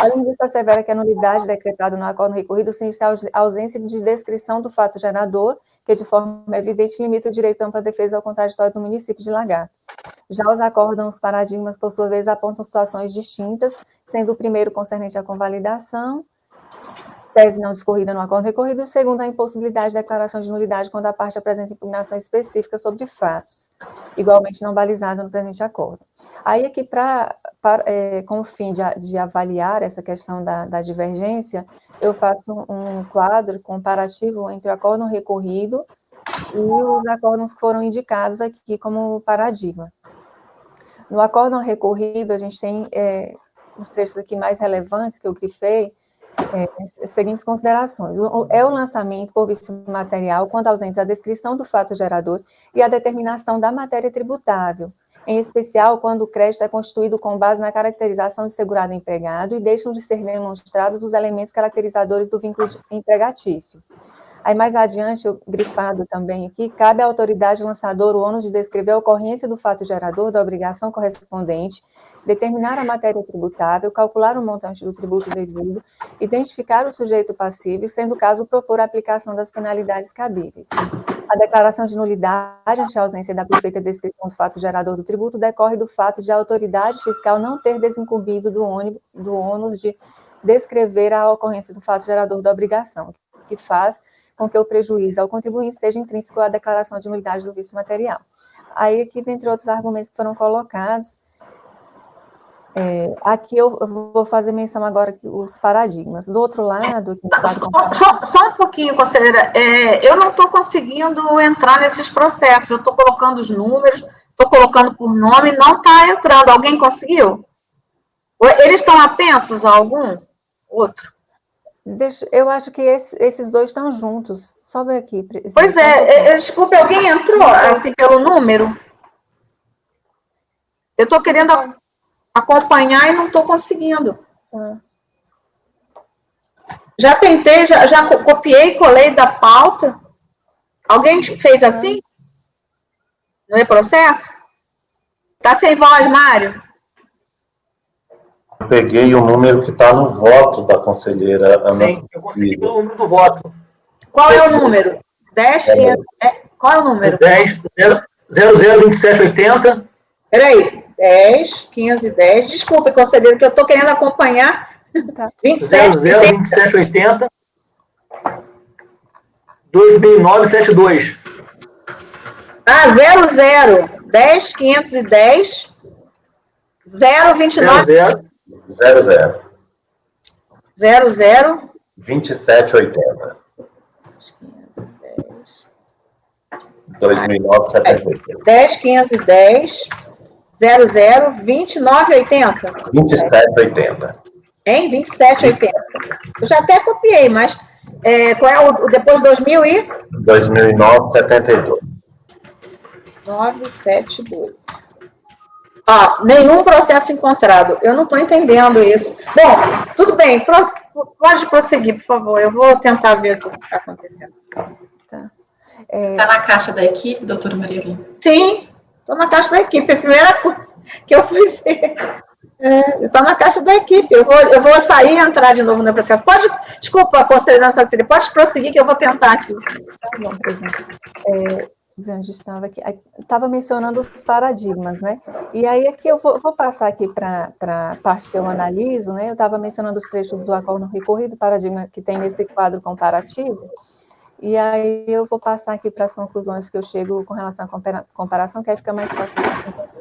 Além disso, assevera que a nulidade decretada no acordo recorrido sente a ausência de descrição do fato gerador, que, de forma evidente, limita o direito à ampla defesa ao contraditório do município de Lagarto. Já os acórdãos paradigmas, por sua vez, apontam situações distintas, sendo o primeiro concernente à convalidação, tese não discorrida no acordo recorrido, e segundo, a impossibilidade de declaração de nulidade quando a parte apresenta impugnação específica sobre fatos, igualmente não balizada no presente acordo. Aí aqui, com o fim de avaliar essa questão da divergência, eu faço um quadro comparativo entre o acórdão recorrido e os acórdãos que foram indicados aqui como paradigma. No acórdão recorrido, a gente tem os trechos aqui mais relevantes que eu grifei, seguintes considerações. É o lançamento por vício material, quando ausentes a descrição do fato gerador e a determinação da matéria tributável, em especial quando o crédito é constituído com base na caracterização de segurado empregado e deixam de ser demonstrados os elementos caracterizadores do vínculo empregatício. Aí, mais adiante, eu grifado também aqui, cabe à autoridade lançadora o ônus de descrever a ocorrência do fato gerador da obrigação correspondente, determinar a matéria tributável, calcular o montante do tributo devido, identificar o sujeito passivo e, sendo o caso, propor a aplicação das penalidades cabíveis. A declaração de nulidade ante a ausência da perfeita descrição do fato gerador do tributo decorre do fato de a autoridade fiscal não ter desincumbido do ônus de descrever a ocorrência do fato gerador da obrigação, que faz com que o prejuízo ao contribuinte seja intrínseco à declaração de nulidade do vício material. Aí, aqui, dentre outros argumentos que foram colocados, aqui eu vou fazer menção agora que os paradigmas. Do outro lado... Só um pouquinho, conselheira. Eu não estou conseguindo entrar nesses processos. Eu estou colocando os números, estou colocando por nome, não está entrando. Alguém conseguiu? Eles estão atensos a algum? Outro? Eu acho que esses dois estão juntos. Só ver aqui. Pois desculpe, alguém entrou assim pelo número? Eu estou querendo acompanhar e não estou conseguindo. Já tentei, já copiei, colei da pauta. Alguém fez assim? Não é processo? Está sem voz, Mário? Eu peguei o número que está no voto da conselheira Ana. Sim, eu consegui o número do voto. Qual é o número? 10, 15, qual é o número? 10, 002780. Peraí, 10, 15, 10. Desculpe, conselheiro, que eu estou querendo acompanhar Tá. 002780 2009-72. Ah, 00-10-510 029 00 00 2780 2009-78. 10-510 00 2980. 2780. Hein? 2780. Eu já até copiei, mas qual é o depois de 2009-72. 972. Ó, nenhum processo encontrado. Eu não estou entendendo isso. Bom, tudo bem. Pode prosseguir, por favor. Eu vou tentar ver o que está acontecendo. Tá. Está na caixa da equipe, doutora Maria? Sim, estou na caixa da equipe. A primeira coisa que eu fui ver. Está na caixa da equipe. Eu vou sair e entrar de novo no processo. Desculpa, conselheira Cecília, pode prosseguir que eu vou tentar aqui. Tá bom, presidente. Onde estava aqui? Estava mencionando os paradigmas, né? E aí aqui eu vou passar aqui para a parte que eu analiso, né? Eu estava mencionando os trechos do acordo recorrido, paradigma que tem nesse quadro comparativo, e aí eu vou passar aqui para as conclusões que eu chego com relação à comparação, que aí fica mais fácil de entender.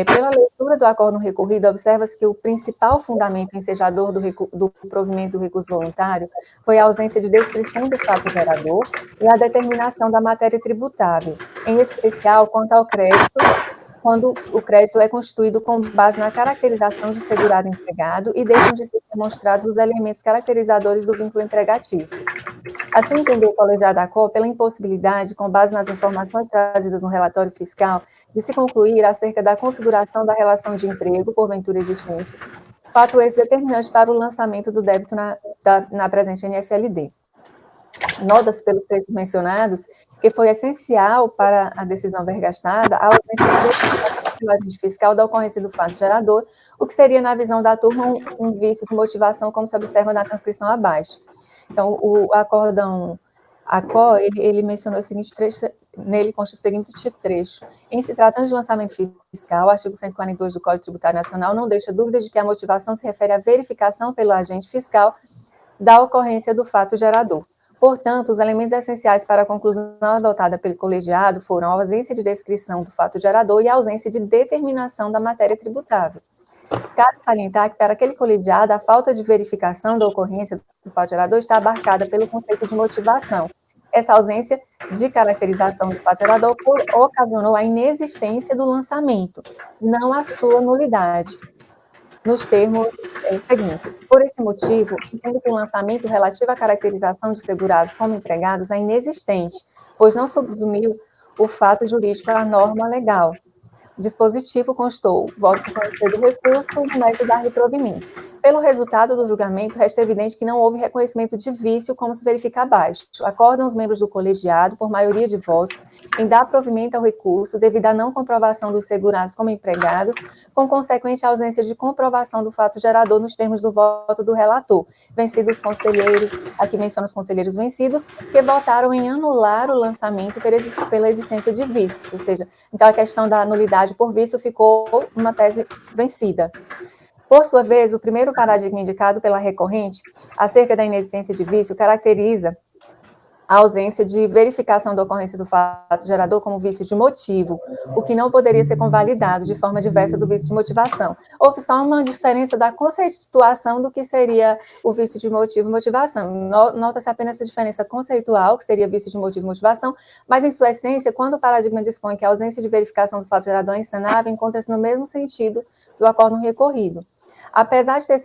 Pela leitura do acordo recorrido, observa-se que o principal fundamento ensejador do provimento do recurso voluntário foi a ausência de descrição do fato gerador e a determinação da matéria tributável, em especial quanto ao crédito, quando o crédito é constituído com base na caracterização de segurado empregado e deixam de ser demonstrados os elementos caracterizadores do vínculo empregatício. Assim entendeu o colegiado da ACO pela impossibilidade, com base nas informações trazidas no relatório fiscal, de se concluir acerca da configuração da relação de emprego, porventura existente, fato esse determinante para o lançamento do débito na presente NFLD. Nota-se pelos trechos mencionados que foi essencial para a decisão vergastada a ausência do agente fiscal da ocorrência do fato gerador, o que seria, na visão da turma, um vício de motivação, como se observa na transcrição abaixo. Então, o acórdão ACO, ele mencionou o seguinte trecho, nele consta o seguinte trecho: em se tratando de lançamento fiscal, o artigo 142 do Código Tributário Nacional não deixa dúvida de que a motivação se refere à verificação pelo agente fiscal da ocorrência do fato gerador. Portanto, os elementos essenciais para a conclusão adotada pelo colegiado foram a ausência de descrição do fato gerador e a ausência de determinação da matéria tributável. Cabe salientar que, para aquele colegiado, a falta de verificação da ocorrência do fato gerador está abarcada pelo conceito de motivação. Essa ausência de caracterização do fato gerador ocasionou a inexistência do lançamento, não a sua nulidade, nos termos seguintes. Por esse motivo, entendo que o lançamento relativo à caracterização de segurados como empregados é inexistente, pois não subsumiu o fato jurídico à norma legal. O dispositivo constou voto por conhecer do recurso no mérito dar reprovimento. Pelo resultado do julgamento, resta evidente que não houve reconhecimento de vício, como se verifica abaixo. Acordam os membros do colegiado, por maioria de votos, em dar provimento ao recurso devido à não comprovação dos segurados como empregados, com consequente ausência de comprovação do fato gerador nos termos do voto do relator. Vencidos os conselheiros, aqui menciona os conselheiros vencidos, que votaram em anular o lançamento pela existência de vício, ou seja, então a questão da nulidade por vício ficou uma tese vencida. Por sua vez, o primeiro paradigma indicado pela recorrente, acerca da inexistência de vício, caracteriza a ausência de verificação da ocorrência do fato gerador como vício de motivo, o que não poderia ser convalidado de forma diversa do vício de motivação. Houve só uma diferença da conceituação do que seria o vício de motivo e motivação. Nota-se apenas essa diferença conceitual, que seria vício de motivo e motivação, mas em sua essência, quando o paradigma dispõe que a ausência de verificação do fato gerador é insanável, encontra-se no mesmo sentido do acórdão recorrido. Apesar de ter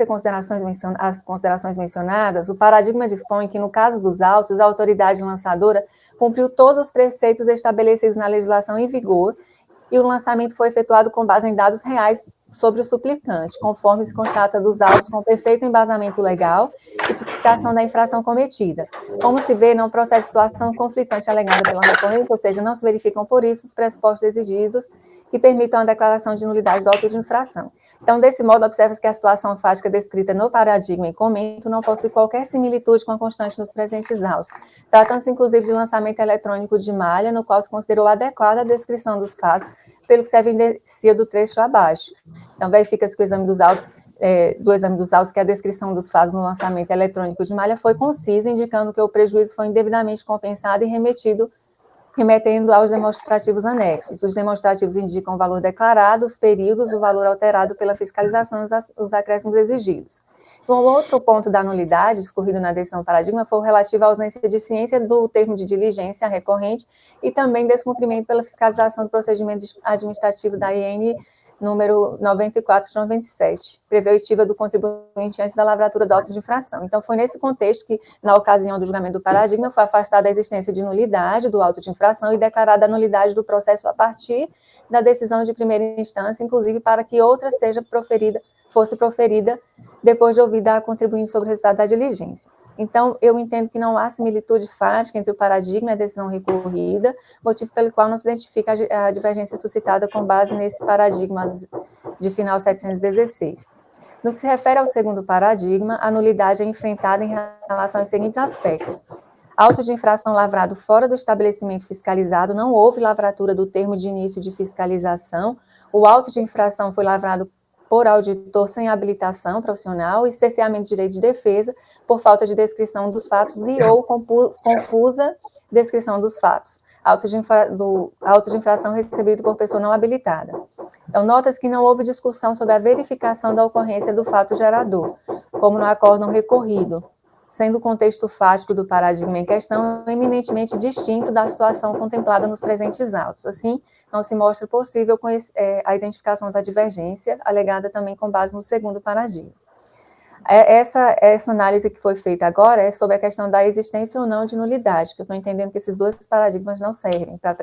as considerações mencionadas, o paradigma dispõe que, no caso dos autos, a autoridade lançadora cumpriu todos os preceitos estabelecidos na legislação em vigor e o lançamento foi efetuado com base em dados reais sobre o suplicante, conforme se constata dos autos com perfeito embasamento legal e tipificação da infração cometida. Como se vê, não procede situação conflitante alegada pela recorrente, ou seja, não se verificam por isso os pressupostos exigidos que permitam a declaração de nulidade do auto de infração. Então, desse modo, observa-se que a situação fática descrita no paradigma em comento não possui qualquer similitude com a constante nos presentes autos. Trata-se, inclusive, de lançamento eletrônico de malha, no qual se considerou adequada a descrição dos fatos, pelo que se evidencia do trecho abaixo. Então, verifica-se que o exame dos autos do exame dos autos, que é a descrição dos fatos no lançamento eletrônico de malha, foi concisa, indicando que o prejuízo foi indevidamente compensado e remetendo aos demonstrativos anexos. Os demonstrativos indicam o valor declarado, os períodos, o valor alterado pela fiscalização e os acréscimos exigidos. Um outro ponto da nulidade, discorrido na decisão paradigma, foi o relativo à ausência de ciência do termo de diligência recorrente e também descumprimento pela fiscalização do procedimento administrativo da IN número 94/97, preventiva do contribuinte antes da lavratura do auto de infração. Então, foi nesse contexto que, na ocasião do julgamento do paradigma, foi afastada a existência de nulidade do auto de infração e declarada a nulidade do processo a partir da decisão de primeira instância, inclusive para que outra fosse proferida depois de ouvida a contribuinte sobre o resultado da diligência. Então, eu entendo que não há similitude fática entre o paradigma e a decisão recorrida, motivo pelo qual não se identifica a divergência suscitada com base nesse paradigma de final 716. No que se refere ao segundo paradigma, a nulidade é enfrentada em relação aos seguintes aspectos. Auto de infração lavrado fora do estabelecimento fiscalizado, não houve lavratura do termo de início de fiscalização, o auto de infração foi lavrado por auditor sem habilitação profissional e cerceamento de direito de defesa por falta de descrição dos fatos e ou confusa descrição dos fatos. Auto de infração recebido por pessoa não habilitada. Então, nota-se que não houve discussão sobre a verificação da ocorrência do fato gerador, como no acórdão recorrido, sendo o contexto fático do paradigma em questão eminentemente distinto da situação contemplada nos presentes autos. Assim, não se mostra possível a identificação da divergência, alegada também com base no segundo paradigma. Essa análise que foi feita agora é sobre a questão da existência ou não de nulidade, que eu estou entendendo que esses dois paradigmas não servem para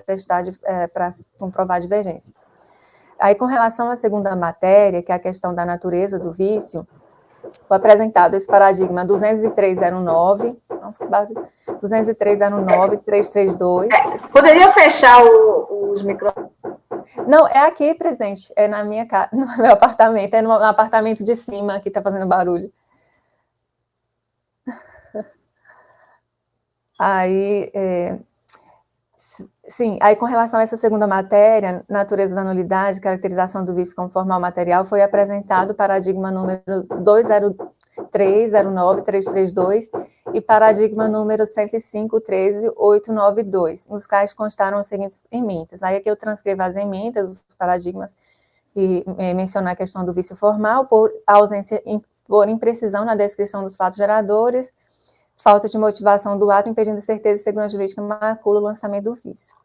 comprovar a divergência. Aí, com relação à segunda matéria, que é a questão da natureza do vício, foi apresentado esse paradigma 20309, 332. Poderia fechar os microfones? Não, é aqui, presidente, é na minha casa, no meu apartamento, é no apartamento de cima que está fazendo barulho. Aí, aí com relação a essa segunda matéria, natureza da nulidade, caracterização do vício como formal material, foi apresentado o paradigma número 20309-332 e paradigma número 105.13.892, nos quais constaram as seguintes emendas. Aí aqui eu transcrevo as emendas dos paradigmas que mencionam a questão do vício formal, por imprecisão na descrição dos fatos geradores, falta de motivação do ato, impedindo certeza e segurança jurídica, macula o lançamento do vício.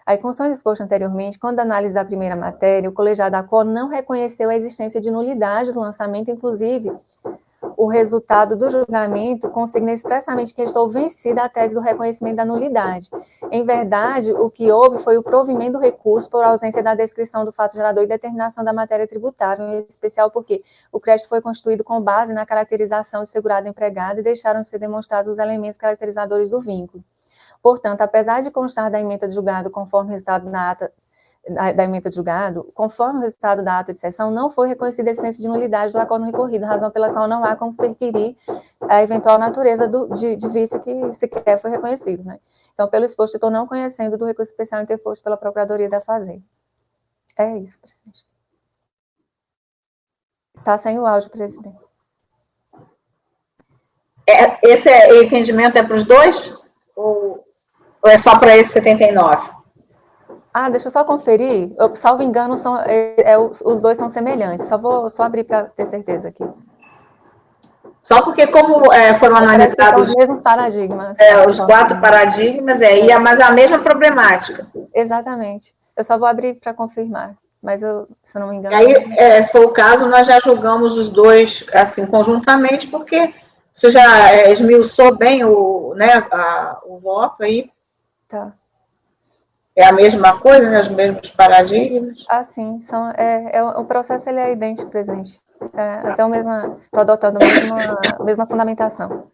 Aí, conforme exposto anteriormente, quando a análise da primeira matéria, o colegiado da COR não reconheceu a existência de nulidade do lançamento, inclusive, o resultado do julgamento consigna expressamente que estou vencida a tese do reconhecimento da nulidade. Em verdade, o que houve foi o provimento do recurso por ausência da descrição do fato gerador e determinação da matéria tributável, em especial porque o crédito foi constituído com base na caracterização de segurado empregado e deixaram de ser demonstrados os elementos caracterizadores do vínculo. Portanto, apesar de constar da ementa de julgado conforme o resultado da ata da ementa de julgado, conforme o resultado da ata de sessão, não foi reconhecida a existência de nulidade do acordo recorrido, razão pela qual não há como se perquirir a eventual natureza de vício que sequer foi reconhecido, né? Então, pelo exposto, eu estou não conhecendo do recurso especial interposto pela Procuradoria da Fazenda. É isso, presidente. Está sem o áudio, presidente. Esse entendimento é para os dois? Ou é só para esse 79? Deixa eu só conferir. Salvo engano, os dois são semelhantes. Só abrir para ter certeza aqui. Só porque como foram analisados os mesmos paradigmas. Os 4 paradigmas, mas a mesma problemática. Exatamente. Eu só vou abrir para confirmar. Mas, se eu não me engano... E aí, se for o caso, nós já julgamos os dois, assim, conjuntamente, porque você já esmiuçou bem o voto aí. Tá. É a mesma coisa, né? Os mesmos paradigmas? Sim. O processo ele é idêntico, presidente. Até o mesmo... Estou adotando a mesma fundamentação.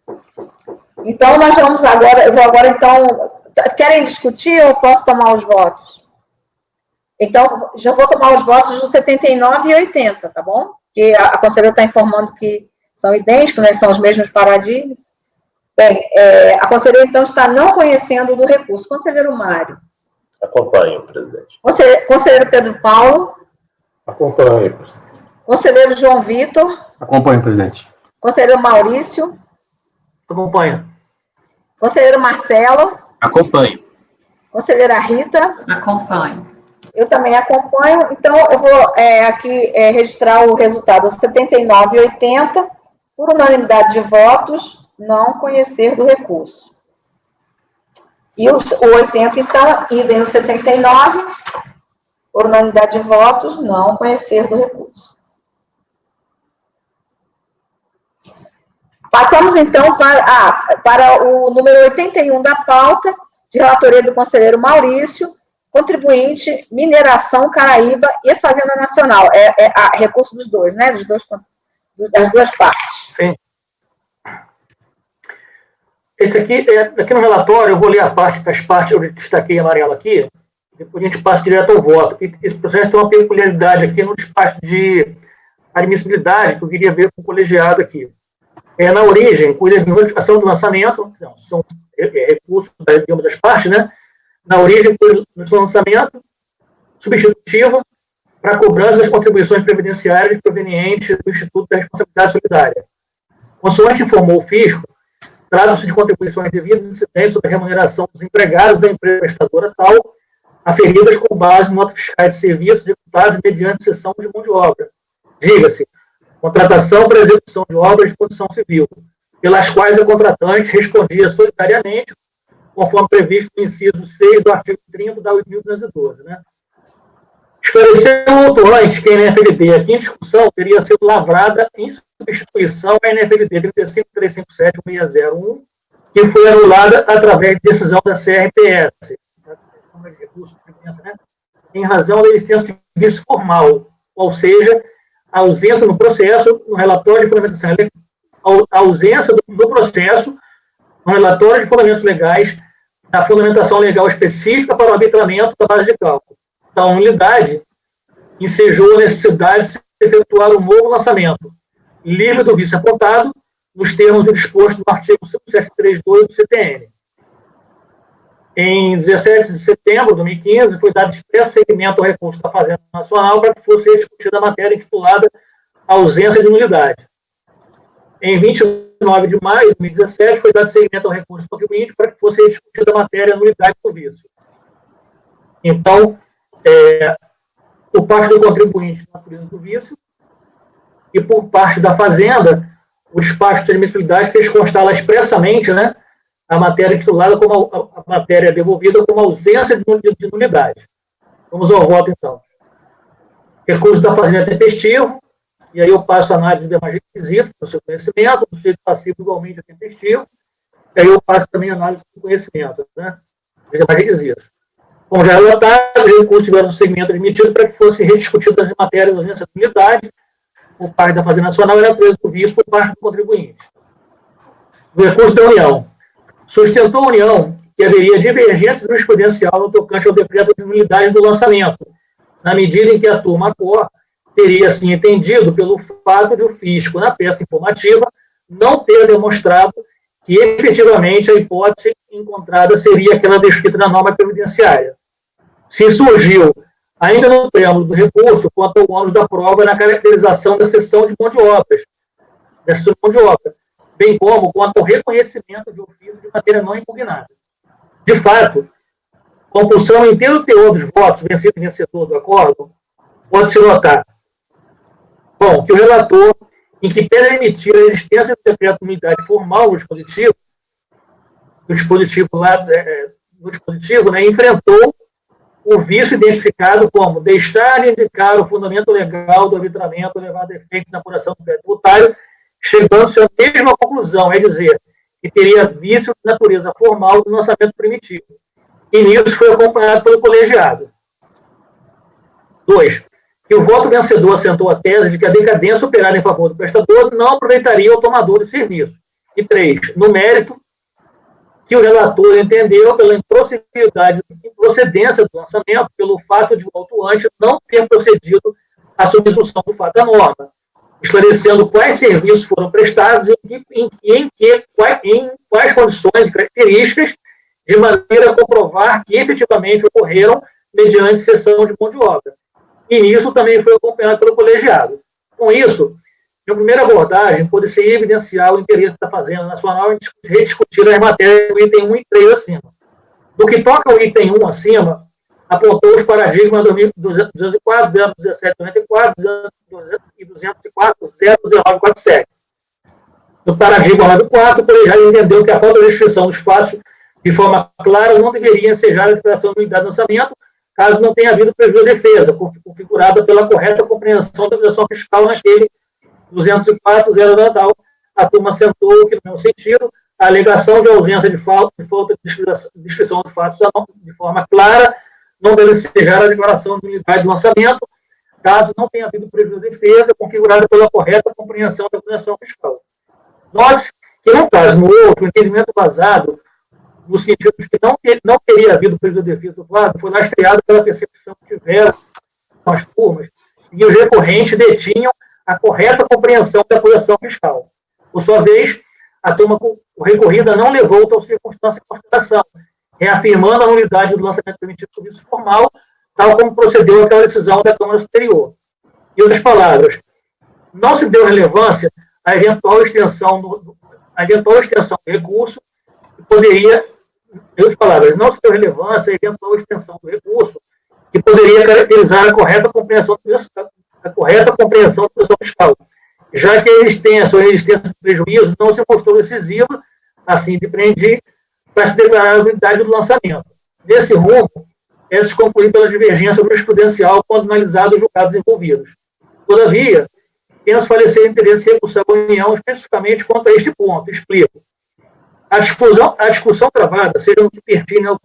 Então, nós vamos agora... Eu vou agora, então... Querem discutir ou posso tomar os votos? Então, já vou tomar os votos dos 79 e 80, tá bom? Porque a conselheira está informando que são idênticos, né? São os mesmos paradigmas. Bem, a conselheira, então, está não conhecendo do recurso. Conselheiro Mário. Acompanho, presidente. Conselheiro Pedro Paulo. Acompanho, presidente. Conselheiro João Vitor. Acompanho, presidente. Conselheiro Maurício. Acompanha. Conselheiro Marcelo. Acompanho. Conselheira Rita. Acompanho. Eu também acompanho. Então, eu vou aqui registrar o resultado 79 e 80, por unanimidade de votos, não conhecer do recurso. E o 80, então, idem no 79, por unanimidade de votos, não conhecer do recurso. Passamos, então, para o número 81 da pauta, de relatoria do conselheiro Maurício, contribuinte, mineração, Caraíba e Fazenda Nacional. Recurso dos dois, né? Das duas partes. Sim. Esse aqui no relatório, eu vou ler as partes, eu destaquei amarelo aqui, depois a gente passa direto ao voto. E esse processo tem uma peculiaridade aqui no despacho de admissibilidade, que eu queria ver com o colegiado aqui. Na origem, cuida de notificação do lançamento, são recursos das partes, né? Na origem, cuida do lançamento, substitutiva, para cobrança das contribuições previdenciárias provenientes do Instituto da Responsabilidade Solidária. Consoante informou o fisco, trata-se de contribuições devidas incidentes sobre a remuneração dos empregados da empresa prestadora tal, aferidas com base em notas fiscais de serviços executados mediante cessão de mão de obra. Diga-se, contratação para execução de obras de construção civil, pelas quais a contratante respondia solidariamente, conforme previsto no inciso 6 do artigo 30 da 8.212, né? Esclareceu o autuante que a NFLD, aqui em discussão, teria sido lavrada em substituição à NFLD 35.357.601, que foi anulada através de decisão da CRPS, em razão da existência de vício formal, ou seja, a ausência no processo, no relatório de fundamentação, a ausência do processo, no relatório de fundamentos legais, da fundamentação legal específica para o arbitramento da base de cálculo. Da unidade, ensejou a necessidade de se efetuar um novo lançamento, livre do vício apontado, nos termos do disposto no artigo 5732 do CTN. Em 17 de setembro de 2015, foi dado expresso seguimento ao recurso da Fazenda Nacional para que fosse discutida a matéria intitulada ausência de nulidade. Em 29 de maio de 2017, foi dado seguimento ao recurso do contribuinte para que fosse discutida a matéria nulidade do vício. Então, por parte do contribuinte, natureza do vício, e por parte da Fazenda, o despacho de admissibilidade fez constar lá expressamente, né, a matéria titulada como a matéria devolvida como ausência de nulidade. Vamos ao voto, então. Recurso da Fazenda tempestivo, e aí eu passo a análise de demais requisitos, do seu conhecimento, do sujeito passivo igualmente tempestivo, e aí eu passo também a análise do conhecimento, né, de demais requisitos. Como já é relatado, os recursos tiveram um segmento admitido para que fossem rediscutidas as matérias de ausência de nulidade por parte da Fazenda Nacional e natureza do vício por parte do contribuinte. O recurso da União. Sustentou a União que haveria divergência jurisprudencial no tocante ao decreto de nulidade do lançamento, na medida em que a turma Cor teria, assim, entendido pelo fato de o fisco, na peça informativa, não ter demonstrado que, efetivamente, a hipótese encontrada seria aquela descrita na norma previdenciária. Se surgiu, ainda no preâmbulo do recurso, quanto ao ônus da prova na caracterização da cessão de mão de obras, bem como quanto ao reconhecimento de ofício de matéria não impugnada. De fato, compulsão inteiro teor dos votos vencido e vencedor do acordo, pode-se notar, bom, que o relator, em que pede admitir a existência do decreto de nulidade formal no dispositivo, né, enfrentou o vício identificado como deixar de indicar o fundamento legal do arbitramento levado a efeito na apuração do crédito tributário, chegando-se à mesma conclusão, é dizer, que teria vício de natureza formal do lançamento primitivo. E nisso foi acompanhado pelo colegiado. 2. Que o voto vencedor assentou a tese de que a decadência operada em favor do prestador não aproveitaria o tomador de serviço. E 3. No mérito, que o relator entendeu pela improcedência do lançamento, pelo fato de o autuante não ter procedido à subsunção do fato da norma, esclarecendo quais serviços foram prestados em quais condições e características, de maneira a comprovar que efetivamente ocorreram mediante cessão de mão de obra. E isso também foi acompanhado pelo colegiado. Com isso, Em primeira abordagem, pode-se evidenciar o interesse da Fazenda Nacional em rediscutir as matérias do item 1 e 3 acima. No que toca ao item 1 acima, apontou os paradigmas 204, 017, 94 e 204, 019, 47. No paradigma do 4, o colegiado entendeu que a falta de restrição do espaço de forma clara não deveria ensejar a declaração de unidade de lançamento, caso não tenha havido prejuízo à defesa, configurada pela correta compreensão da obrigação fiscal naquele 204, 0 natal. A turma assentou que, no mesmo sentido, a alegação de ausência de falta de descrição de fatos de forma clara não deve ensejar a declaração de unidade de lançamento, caso não tenha havido prejuízo à defesa, configurada pela correta compreensão da obrigação fiscal. Note que, num caso no outro, o entendimento basado no sentido de que não teria havido prejuízo à defesa do lado, foi lastreado pela percepção que tiveram as turmas e os recorrentes detinham a correta compreensão da posição fiscal. Por sua vez, a turma recorrida não levou tal circunstância em consideração, reafirmando a nulidade do lançamento permitido por vício formal, tal como procedeu aquela decisão da Câmara Superior. Em outras palavras, não se deu relevância à eventual extensão do recurso, que poderia, em outras palavras, não se deu relevância à eventual extensão do recurso, que poderia caracterizar a correta compreensão da posição fiscal, já que a existência ou a inexistência de prejuízo não se mostrou decisiva, assim depreendi, para se declarar a unidade do lançamento. Nesse rumo, é-se concluir pela divergência jurisprudencial quando analisados os julgados envolvidos. Todavia, penso falecer o interesse de recursar a União especificamente quanto a este ponto. Explico. A discussão travada, seja no que pertine à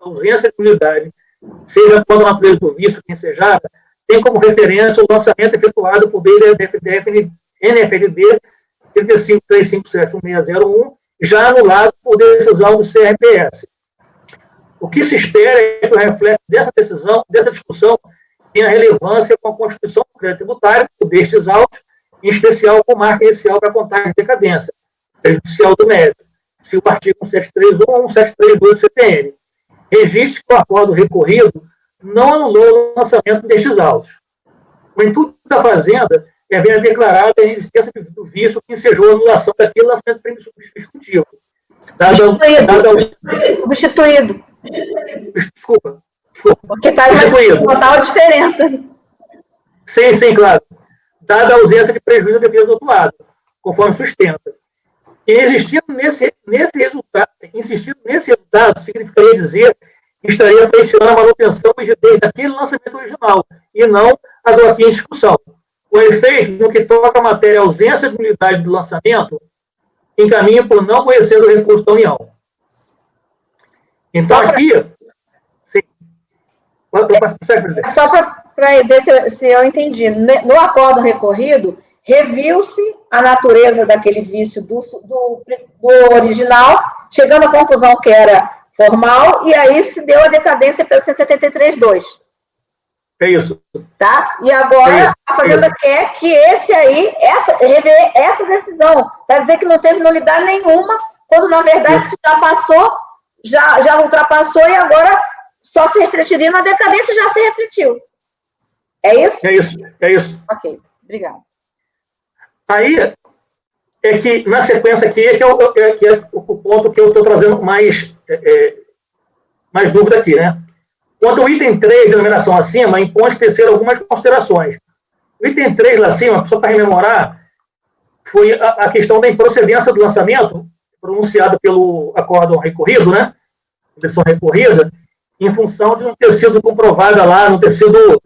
ausência de unidade, seja quando a natureza do vício que ensejada, tem como referência o lançamento efetuado por NFLD 35.357.1601, já anulado por decisão do CRPS. O que se espera é que o reflexo dessa decisão, dessa discussão, tenha relevância com a constituição do crédito tributário destes autos, em especial com marca inicial para contagem de decadência, prejudicial do mérito, se o artigo 173.1 ou 173.2 do CTN. Registre que o acordo recorrido não anulou o lançamento destes autos. O intuito da Fazenda é ver declarada a existência do vício que ensejou a anulação daquele lançamento substitutivo. Substituído. Desculpa. Porque faz uma total diferença. Sim, claro. Dada a ausência de prejuízo da defesa do outro lado, conforme sustenta. E insistindo nesse resultado, significaria dizer que estaria pleiteando a manutenção e rigidez daquele lançamento original, e não a do aqui em discussão. O efeito, no que toca a matéria ausência de nulidade do lançamento, encaminha por não conhecer o recurso da União. Então, aqui... Sim. Só para ver se eu entendi. No acordo recorrido, reviu-se a natureza daquele vício do original, chegando à conclusão que era formal, e aí se deu a decadência pelo 173.2. É isso. Tá? E agora a Fazenda quer que rever essa decisão, para dizer que não teve nulidade nenhuma, quando na verdade já ultrapassou e agora só se refletiria na decadência e já se refletiu. É isso? É isso. Ok, obrigado. Aí, é que, na sequência aqui, é o ponto que eu estou trazendo mais dúvida aqui, né? Quanto ao item 3, denominação acima, impõe-se tecer algumas considerações. O item 3 lá acima, só para rememorar, foi a questão da improcedência do lançamento, pronunciada pelo acórdão recorrido, né? Decisão recorrida, em função de não ter sido comprovada lá, não ter sido...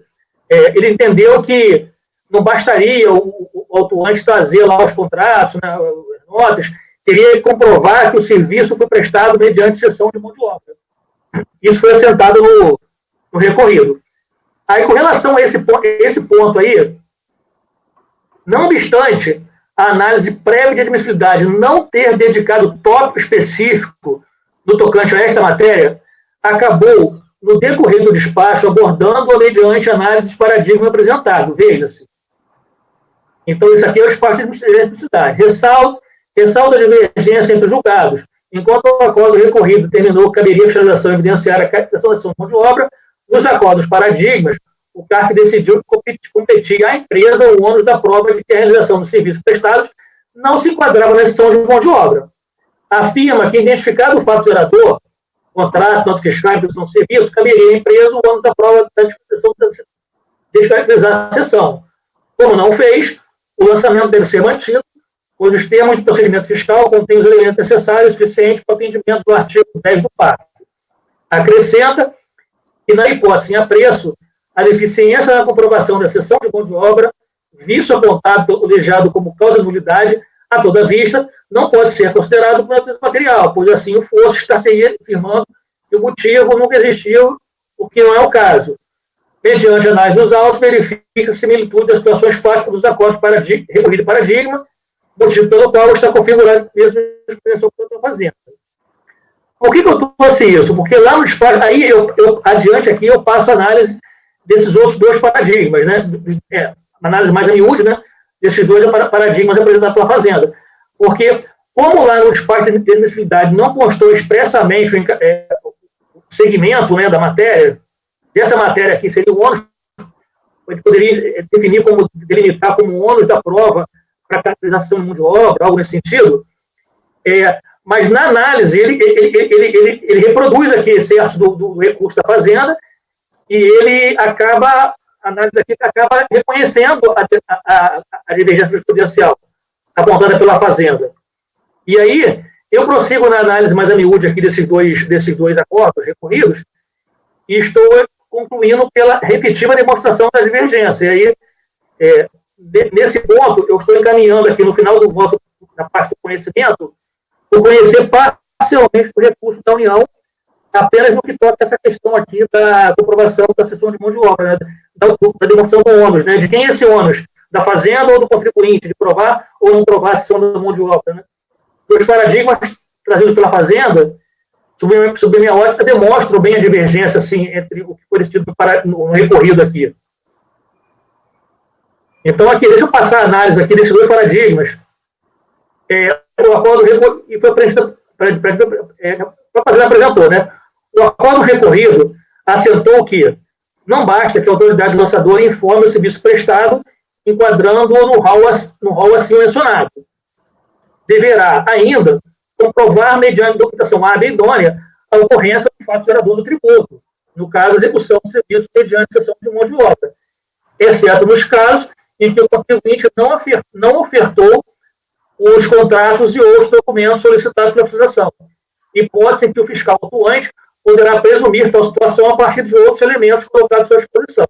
ele entendeu que não bastaria o autuante trazer lá os contratos, né, as notas, teria que comprovar que o serviço foi prestado mediante cessão de mão de obra. Isso foi assentado no recorrido. Aí, com relação a esse ponto aí, não obstante a análise prévia de admissibilidade não ter dedicado tópico específico no tocante a esta matéria, acabou, no decorrer do despacho, abordando-a mediante análise dos paradigmas apresentados. Veja-se. Então, isso aqui é o espaço de admissibilidade. Ressalta a divergência entre os julgados. Enquanto o acordo recorrido terminou, caberia a fiscalização evidenciar a captação da ação de mão de obra, nos acordos paradigmas, o CARF decidiu competir à empresa o ônus da prova de que a realização dos serviços prestados não se enquadrava na exceção de mão de obra. Afirma que, identificado o fato gerador, contrato, nota fiscal, imposição de serviço, caberia à empresa o ônus da prova da disposição de descaracterizar a sessão. Como não fez, o lançamento deve ser mantido, pois os termos de procedimento fiscal contêm os elementos necessários e suficientes para o atendimento do artigo 10 do PAC. Acrescenta que, na hipótese em apreço, a deficiência na comprovação da cessão de mão de obra, visto apontado pelo colegiado como causa de nulidade, a toda vista, não pode ser considerado por natureza material, pois assim o fosse estar-se afirmando que o motivo nunca existiu, o que não é o caso. Mediante análise dos autos, verifica a similitude das situações fáticas dos acordos recorrido e paradigma, motivo pelo qual está configurado mesmo a expressão que eu estou fazendo. Por que eu trouxe isso? Porque lá no despacho, aí adiante aqui eu passo a análise desses outros dois paradigmas, né? Análise mais a miúde, né? Desses dois paradigmas apresentados pela Fazenda. Porque, como lá no despacho de admissibilidade não constou expressamente o segmento, né, da matéria, dessa matéria aqui seria o ônus, a gente poderia definir como, delimitar como ônus da prova para caracterização de mão de obra, algo nesse sentido, mas na análise ele reproduz aqui excesso do recurso da Fazenda e ele acaba, a análise aqui acaba reconhecendo a divergência jurisprudencial apontada pela Fazenda. E aí, eu prossigo na análise mais a miúde aqui desses dois acordos recorridos e estou concluindo pela efetiva demonstração da divergência. E aí, nesse ponto, eu estou encaminhando aqui no final do voto, na parte do conhecimento, o conhecer parcialmente o recurso da União, apenas no que toca essa questão aqui da comprovação da cessão de mão de obra, né, da demonstração do ônus, né, de quem é esse ônus, da Fazenda ou do contribuinte, de provar ou não provar a cessão da mão de obra. Né. Os paradigmas trazidos pela Fazenda, sob minha ótica, demonstram bem a divergência assim, entre o que foi decidido no recorrido aqui. Então, aqui, deixa eu passar a análise aqui desses dois paradigmas. O acordo e foi apresentado, apresentou, né? O acordo recorrido assentou que não basta que a autoridade lançadora informe o serviço prestado, enquadrando-o no rol assim mencionado. Deverá ainda comprovar, mediante documentação hábil e idônea, a ocorrência do fato gerador do tributo, no caso, a execução do serviço mediante cessão de mão de obra, exceto nos casos em que o contribuinte não ofertou os contratos e outros documentos solicitados pela Federação, hipótese em que o fiscal atuante poderá presumir tal situação a partir de outros elementos colocados à sua disposição.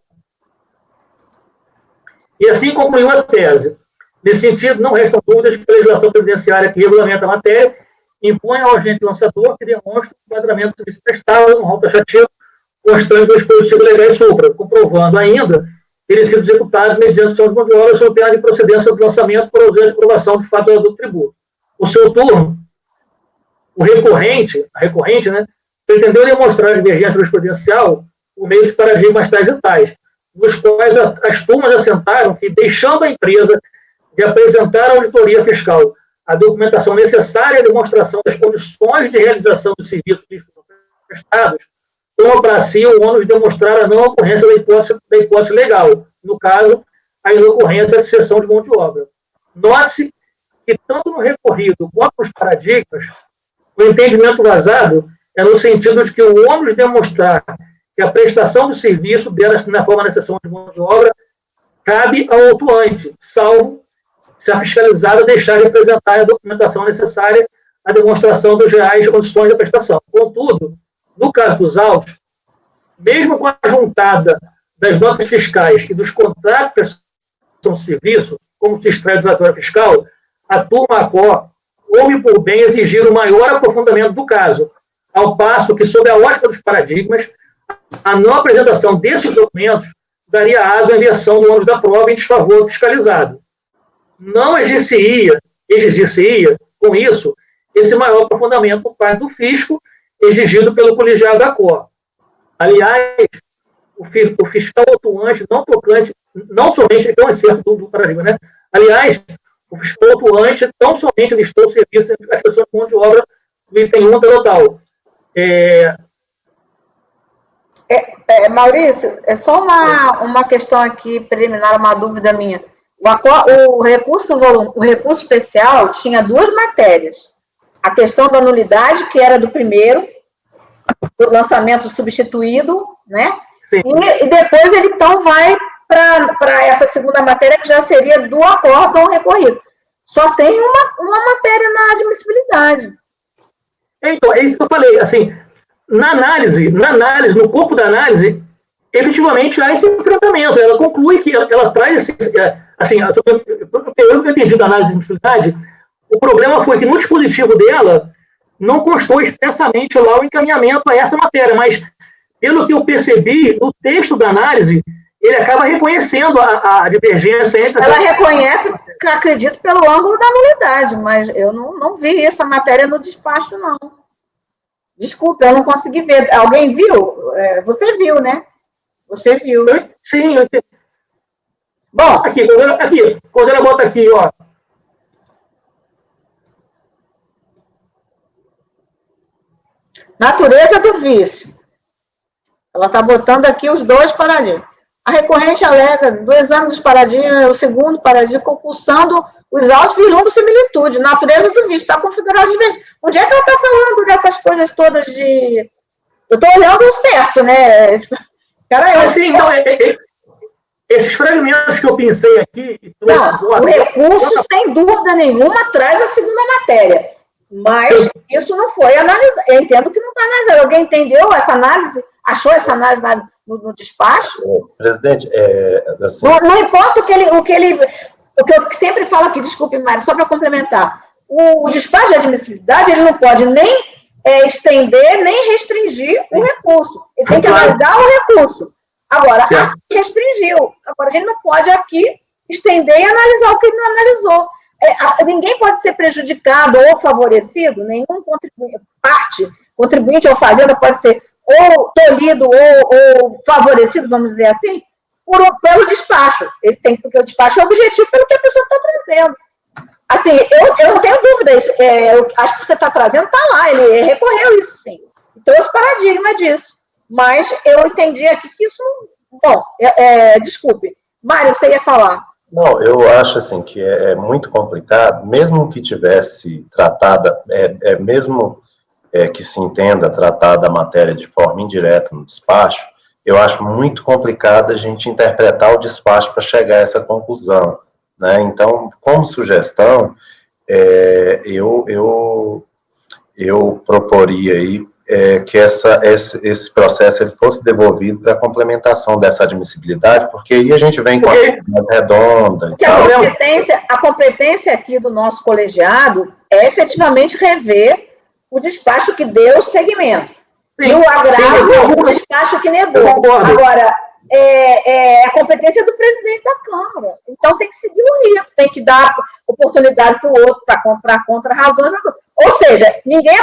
E assim concluiu a tese. Nesse sentido, não restam dúvidas que a legislação previdenciária que regulamenta a matéria impõe ao agente lançador que demonstre o enquadramento do serviço prestado no rol taxativo constante do dispositivo legal e supra, comprovando ainda terem sido executados mediante ação de mão de obra sob pena de procedência do lançamento por ausência de aprovação do fato do tributo. O seu turno, a recorrente, né, pretendeu demonstrar a divergência jurisprudencial por meio de paradigmas tais e tais, nos quais as turmas assentaram que, deixando a empresa de apresentar à auditoria fiscal a documentação necessária à demonstração das condições de realização dos serviços prestados, toma para si o ônus de demonstrar a não ocorrência da hipótese legal, no caso, a inocorrência de cessão de mão de obra. Note-se que, tanto no recorrido quanto nos paradigmas, o entendimento vazado é no sentido de que o ônus de demonstrar que a prestação do serviço dela-se na forma da cessão de mão de obra cabe ao autuante, salvo se a fiscalizada deixar de apresentar a documentação necessária à demonstração dos reais condições da prestação. Contudo, no caso dos autos, mesmo com a juntada das notas fiscais e dos contratos de prestação de serviço, como se extrai do relatório fiscal, a turma ACO houve por bem exigir o maior aprofundamento do caso, ao passo que, sob a ótica dos paradigmas, a não apresentação desses documentos daria aso à inversão do ônus da prova em desfavor do fiscalizado. Não exigir-se-ia, com isso, esse maior aprofundamento por parte do fisco, exigido pelo colegiado da COR. Aliás, o fiscal atuante, não somente, então é certo do paradigma, né? Aliás, o fiscal atuante não somente listou o serviço entre as pessoas de mão de obra do item 1 da total. Maurício, é só uma questão aqui preliminar, uma dúvida minha. O recurso especial tinha duas matérias. A questão da nulidade, que era do primeiro, do lançamento substituído, né? Sim. E depois ele, então, vai para essa segunda matéria, que já seria do acórdão recorrido. Só tem uma matéria na admissibilidade. Então, é isso que eu falei, assim, na análise, no corpo da análise, efetivamente há esse enfrentamento. Ela conclui que ela traz esse, assim, eu entendi da análise de admissibilidade, o problema foi que no dispositivo dela não constou expressamente lá o encaminhamento a essa matéria, mas pelo que eu percebi, no texto da análise, ele acaba reconhecendo a divergência entre... Ela reconhece, acredito, pelo ângulo da nulidade, mas eu não vi essa matéria no despacho, não. Desculpa, eu não consegui ver. Alguém viu? Você viu, né? Você viu. Sim, eu entendi. Bom, quando ela bota aqui, ó. Natureza do vício. Ela está botando aqui os dois paradigmas. A recorrente alega do exame dos paradigmas, o segundo paradigma, compulsando os autos vislumbres similitude. Natureza do vício, está configurado de vez. Onde é que ela está falando dessas coisas todas de... Eu estou olhando certo, né? Sim, então, esses fragmentos que eu pensei aqui... Não, o recurso, sem dúvida nenhuma, traz a segunda matéria. Mas isso não foi analisado. Eu entendo que não está analisado. Alguém entendeu essa análise? Achou essa análise no despacho? Presidente, assim... Não importa o que eu sempre falo aqui, desculpe, Mário, só para complementar. O despacho de admissibilidade, ele não pode nem estender, nem restringir o recurso. Ele tem que analisar o recurso. Agora, aqui restringiu. Agora, a gente não pode aqui estender e analisar o que ele não analisou. Ninguém pode ser prejudicado ou favorecido, nenhum contribuinte ou fazenda pode ser ou tolhido ou favorecido, vamos dizer assim, pelo despacho. Porque o despacho é objetivo pelo que a pessoa está trazendo. Assim, eu não tenho dúvida, eu acho que você está trazendo, está lá, ele recorreu isso, sim. Trouxe paradigma disso. Mas eu entendi aqui que isso... Bom, desculpe. Mário, você ia falar. Não, eu acho assim que é muito complicado, mesmo que tivesse tratada, mesmo que se entenda tratada a matéria de forma indireta no despacho, eu acho muito complicado a gente interpretar o despacho para chegar a essa conclusão, né? Então, como sugestão, eu proporia aí que esse processo ele fosse devolvido para a complementação dessa admissibilidade, porque aí a gente vem com a mais redonda e tal. A competência aqui do nosso colegiado é efetivamente rever o despacho que deu segmento. Sim, e o agravo, o despacho que negou. Agora, a competência do presidente da Câmara. Então, tem que seguir o rito, tem que dar oportunidade para o outro para comprar contra-razões. Ou seja, ninguém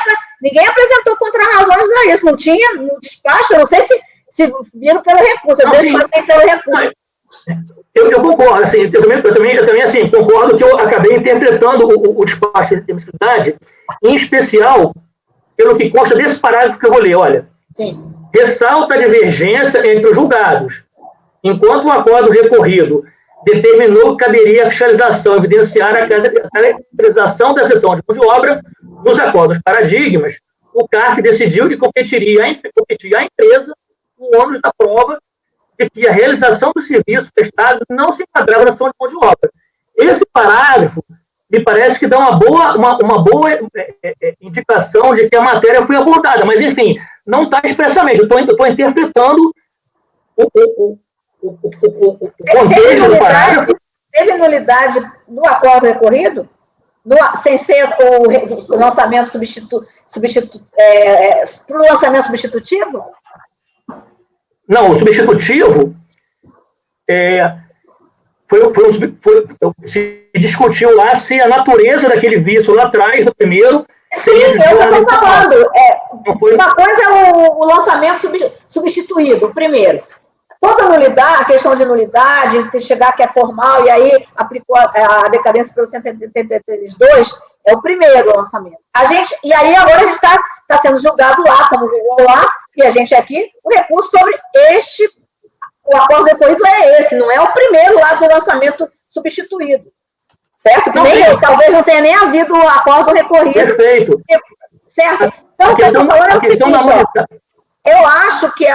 apresentou contra-razões para isso. Não tinha no despacho, eu não sei se viram pelo recurso, às vezes também pelo recurso. Eu concordo, assim, eu também assim, concordo que eu acabei interpretando o despacho de admissibilidade, em especial, pelo que consta desse parágrafo que eu vou ler, olha. Sim. Ressalta a divergência entre os julgados. Enquanto o acordo recorrido determinou que caberia a fiscalização evidenciar a caracterização da seção de mão de obra nos acordos paradigmas, o CARF decidiu que competia à empresa o ônus da prova de que a realização do serviço prestado não se enquadrava na seção de mão de obra. Esse parágrafo me parece que dá uma boa indicação de que a matéria foi abordada, mas, enfim, não está expressamente. Eu estou interpretando o contexto do parágrafo. Teve nulidade no acordo recorrido? Sem ser o lançamento para o lançamento substitutivo? Não, o substitutivo se discutiu lá se a natureza daquele vício lá atrás, no primeiro... Sim, eu estou falando. Uma coisa é o lançamento substituído, o primeiro. Toda nulidade, a questão de nulidade, chegar que é formal, e aí aplicou a decadência pelo 183.2, é o primeiro lançamento. E aí agora a gente está sendo julgado lá, como julgou lá, e a gente aqui, o recurso sobre o acordo recorrido é esse, não é o primeiro lá do lançamento substituído. Certo? Que talvez não tenha nem havido o acordo recorrido. Perfeito. Certo? Então, o que eu estou falando é o seguinte, eu acho que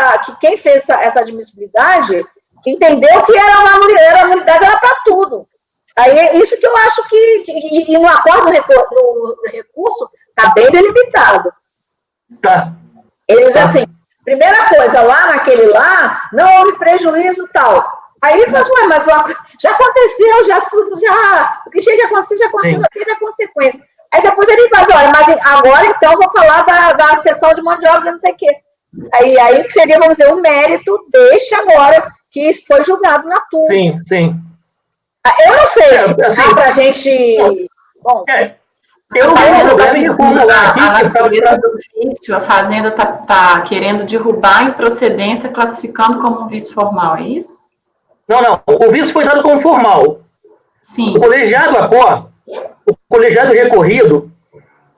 quem fez essa admissibilidade entendeu que a nulidade era para tudo. Aí é isso que eu acho que no acordo, no recurso, está bem delimitado. Tá. Eles, assim, primeira coisa, naquele não houve prejuízo e tal. Aí ele falou, mas já aconteceu, o que tinha que acontecer, já aconteceu, já teve a consequência. Aí depois ele faz, olha, mas agora então vou falar da cessão de mão de obra, não sei o quê. Aí que seria, vamos dizer, o mérito deste agora, que foi julgado na TUM. Sim, sim. Eu não sei se dá para a gente... Bom... Eu não tenho problema em formular aqui... A natureza do vício, a Fazenda está querendo derrubar a improcedência, classificando como um vício formal, é isso? Não. O vício foi dado como formal. Sim. O colegiado recorrido,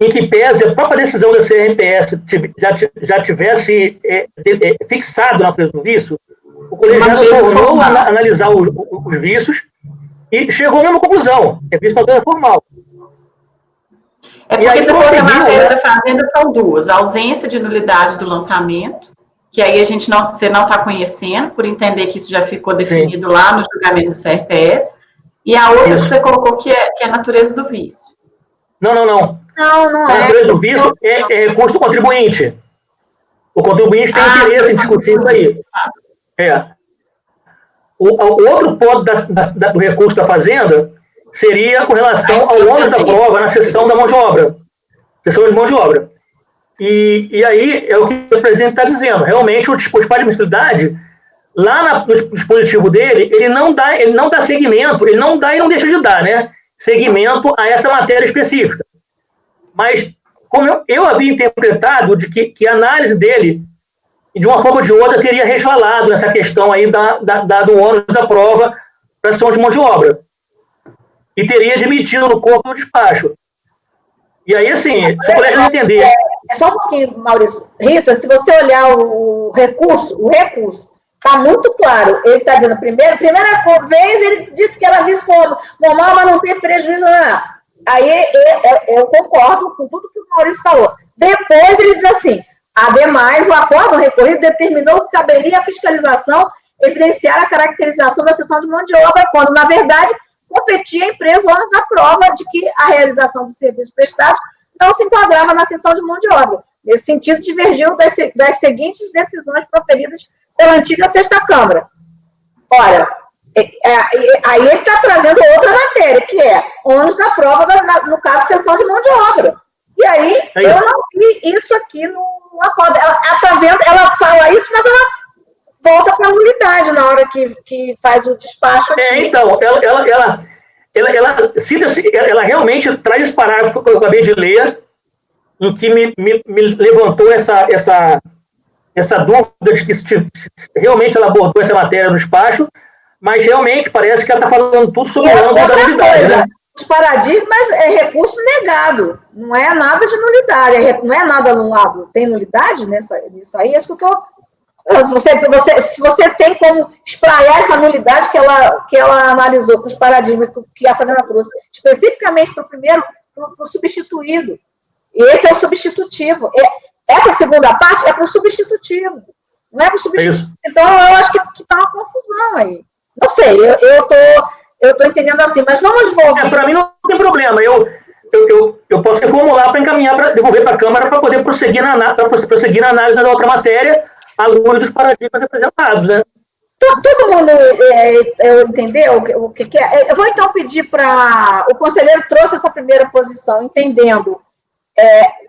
em que pese a própria decisão da CRMPS já tivesse fixado na natureza do vício, o colegiado tornou a analisar os vícios e chegou à mesma conclusão. É vício natureza formal. É porque se for a matéria da Fazenda, são duas. A ausência de nulidade do lançamento, que aí você não está conhecendo, por entender que isso já ficou definido lá no julgamento do CRPS, e a outra que você colocou que é a natureza do vício. Não. Não a natureza do vício é recurso do contribuinte. O contribuinte tem interesse em discutir isso aí. O outro ponto do recurso da Fazenda seria com relação ao ônus da prova na cessão da mão de obra. Cessão de mão de obra. E aí é o que o presidente está dizendo. Realmente, o disparo de admissibilidade, lá no dispositivo dele, ele não dá seguimento, ele não dá e não deixa de dar, né? Seguimento a essa matéria específica. Mas, como eu havia interpretado de que a análise dele, de uma forma ou de outra, teria resvalado nessa questão aí do ônus da prova para cessão de mão de obra. E teria admitido no corpo do despacho. E aí, assim, se o colégio não entender... Só um pouquinho, Maurício. Rita, se você olhar o recurso está muito claro. Ele está dizendo, primeira vez, ele disse que era visto como normal, mas não tem prejuízo, não. Aí, eu concordo com tudo que o Maurício falou. Depois, ele diz assim, ademais, o acordo recorrido determinou que caberia a fiscalização evidenciar a caracterização da cessão de mão de obra, quando, na verdade, competia a empresa o ônus da prova de que a realização dos serviços prestados não se enquadrava na cessão de mão de obra. Nesse sentido, divergiu das seguintes decisões proferidas pela antiga Sexta Câmara. Ora, aí ele está trazendo outra matéria, que é ônus da prova, no caso, cessão de mão de obra. E aí, eu não vi isso aqui no acordo. Ela fala isso, mas ela volta para a nulidade na hora que faz o despacho aqui. Então, ela realmente traz esse parágrafo que eu acabei de ler, em que me levantou essa dúvida de que realmente ela abordou essa matéria no despacho, mas realmente parece que ela está falando tudo sobre o âmbito da nulidade. Né? Os paradigmas é recurso negado, não é nada de nulidade, não é nada anulado. Tem nulidade nisso aí? É isso que eu estou... Se você tem como espraiar essa nulidade que ela analisou com os paradigmas que a Fazenda trouxe, especificamente para o primeiro, para o substituído. E esse é o substitutivo. Essa segunda parte é para o substitutivo, não é para o substitutivo. Então, eu acho que está uma confusão aí. Não sei, eu estou entendendo assim, mas vamos voltar. Para mim não tem problema. Eu posso reformular para encaminhar, para devolver para a Câmara para poder prosseguir na análise da outra matéria, à luz dos paradigmas apresentados, né? Todo mundo entendeu o que é? Eu vou, então, pedir para... O conselheiro trouxe essa primeira posição, entendendo.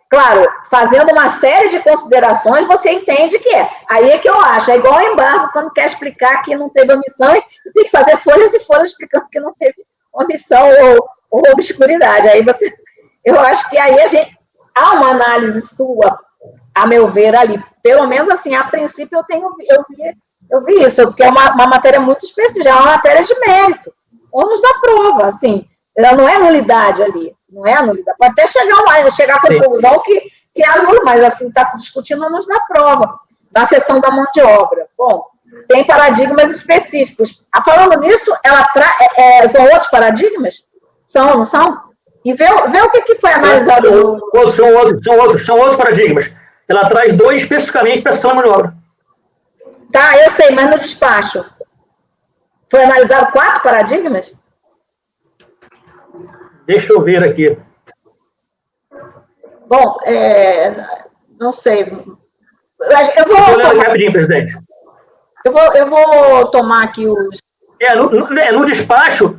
Claro, fazendo uma série de considerações, você entende que é. Aí é que eu acho. É igual ao embargo, quando quer explicar que não teve omissão, e tem que fazer folhas e folhas explicando que não teve omissão ou obscuridade. Aí você... Eu acho que aí há uma análise sua, a meu ver, ali. Pelo menos, assim, a princípio, eu vi isso, porque é uma matéria muito específica, é uma matéria de mérito. Ônus da prova, assim. Ela não é nulidade ali, não é nulidade. Pode até chegar à conclusão que é nulo, mas, assim, está se discutindo ônus da prova. na seção da mão de obra. Bom, tem paradigmas específicos. Falando nisso, são outros paradigmas? São, não são? E vê o que foi analisado. São outros paradigmas. Ela traz 2 especificamente para a seção da mão de obra. Tá, eu sei, mas no despacho. Foi analisado 4 paradigmas? Deixa eu ver aqui. Bom, não sei. Eu vou olhar aqui rapidinho, presidente. Eu vou tomar aqui os... No despacho,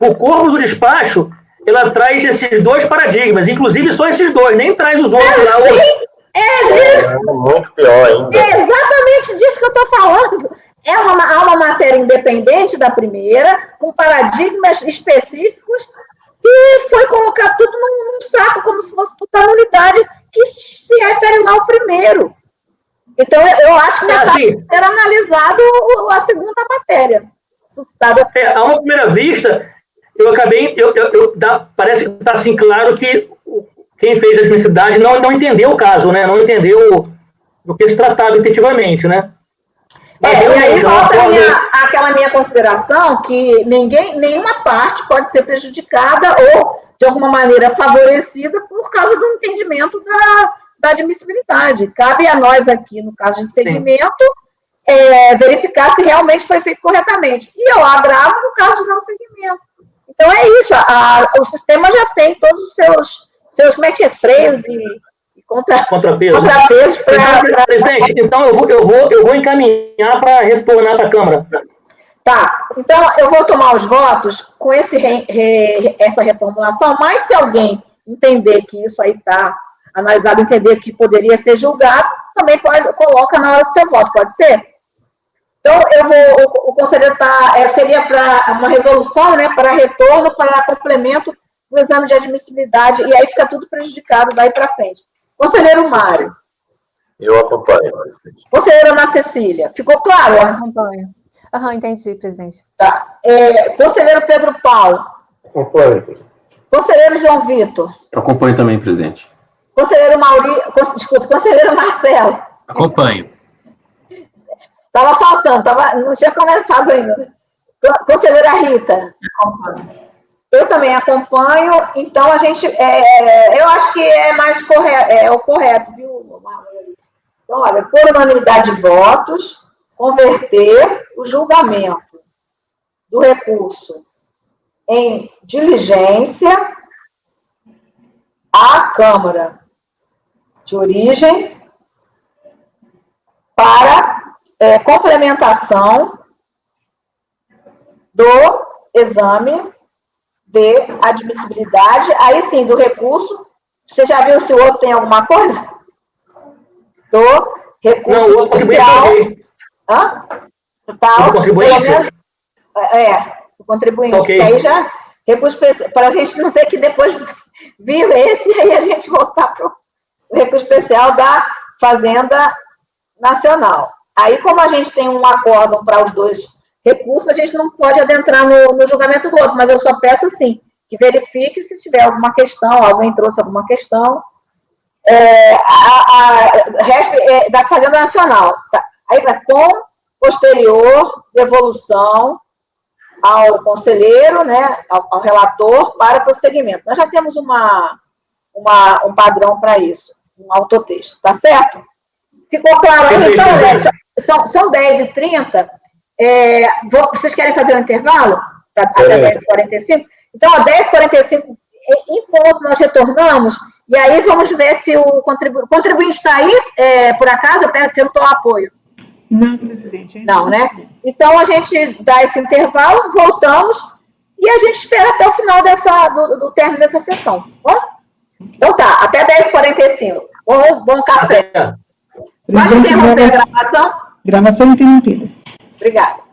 o corpo do despacho, ela traz esses 2 paradigmas, inclusive só esses 2, nem traz os outros lá. Sim, muito pior ainda. É exatamente disso que eu estou falando. Há uma matéria independente da primeira, com paradigmas específicos, e foi colocar tudo num saco, como se fosse tudo a unidade que se refere lá ao primeiro. Então, eu acho que está sendo analisado a segunda matéria. Suscitada. A uma primeira vista, eu acabei, parece que está assim claro que quem fez a admissibilidade não entendeu o caso, né? Não entendeu do que se tratava efetivamente, né? E aí volta aquela minha consideração que nenhuma parte pode ser prejudicada ou, de alguma maneira, favorecida por causa do entendimento da admissibilidade. Cabe a nós aqui, no caso de segmento, verificar se realmente foi feito corretamente. E eu agravo no caso de não segmento. Então, é isso. O sistema já tem todos os seus como é que é, freios e contrapesos para... Presidente, então eu vou encaminhar para retornar para a Câmara. Tá, então eu vou tomar os votos com essa reformulação, mas se alguém entender que isso aí está analisado, entender que poderia ser julgado, também coloca na hora do seu voto, pode ser? Então, o conselheiro seria para uma resolução, né, para retorno, para complemento do exame de admissibilidade, e aí fica tudo prejudicado daí para frente. Conselheiro Mário. Eu acompanho, presidente. Conselheira Ana Cecília, ficou claro? Eu acompanho. Entendi, presidente. Tá. Conselheiro Pedro Paulo. Acompanho, presidente. Conselheiro João Vitor. Eu acompanho também, presidente. Conselheiro Conselheiro Marcelo. Acompanho. Estava faltando, não tinha começado ainda. Conselheira Rita. Acompanho. Eu também acompanho, então a gente, eu acho que é mais correto, o correto, viu, Marlise? Então, olha, por unanimidade de votos, converter o julgamento do recurso em diligência à Câmara de origem para complementação do exame de admissibilidade, aí sim, do recurso. Você já viu se o outro tem alguma coisa? Do recurso especial. O contribuinte? O contribuinte. Okay. Que aí já, recurso especial, para a gente não ter que depois vir esse, aí a gente voltar para o recurso especial da Fazenda Nacional. Aí, como a gente tem um acórdão para os 2 recursos, a gente não pode adentrar no julgamento do outro, mas eu só peço, assim, que verifique se tiver alguma questão, alguém trouxe alguma questão, da Fazenda Nacional. Aí vai com posterior devolução ao conselheiro, né, ao relator, para prosseguimento. Nós já temos um padrão para isso, um autotexto, tá certo? Ficou claro aí? Então, são 10h30, vocês querem fazer um intervalo? Até 10h45? Então, a 10h45, em ponto, nós retornamos, e aí vamos ver se o contribuinte está aí, por acaso, até tentou apoio. Não, presidente. Não, né? Então, a gente dá esse intervalo, voltamos, e a gente espera até o final do término dessa sessão. Bom? Então tá, até 10h45. Bom café. Pode interromper a gravação? Gravação interrompida. Obrigada.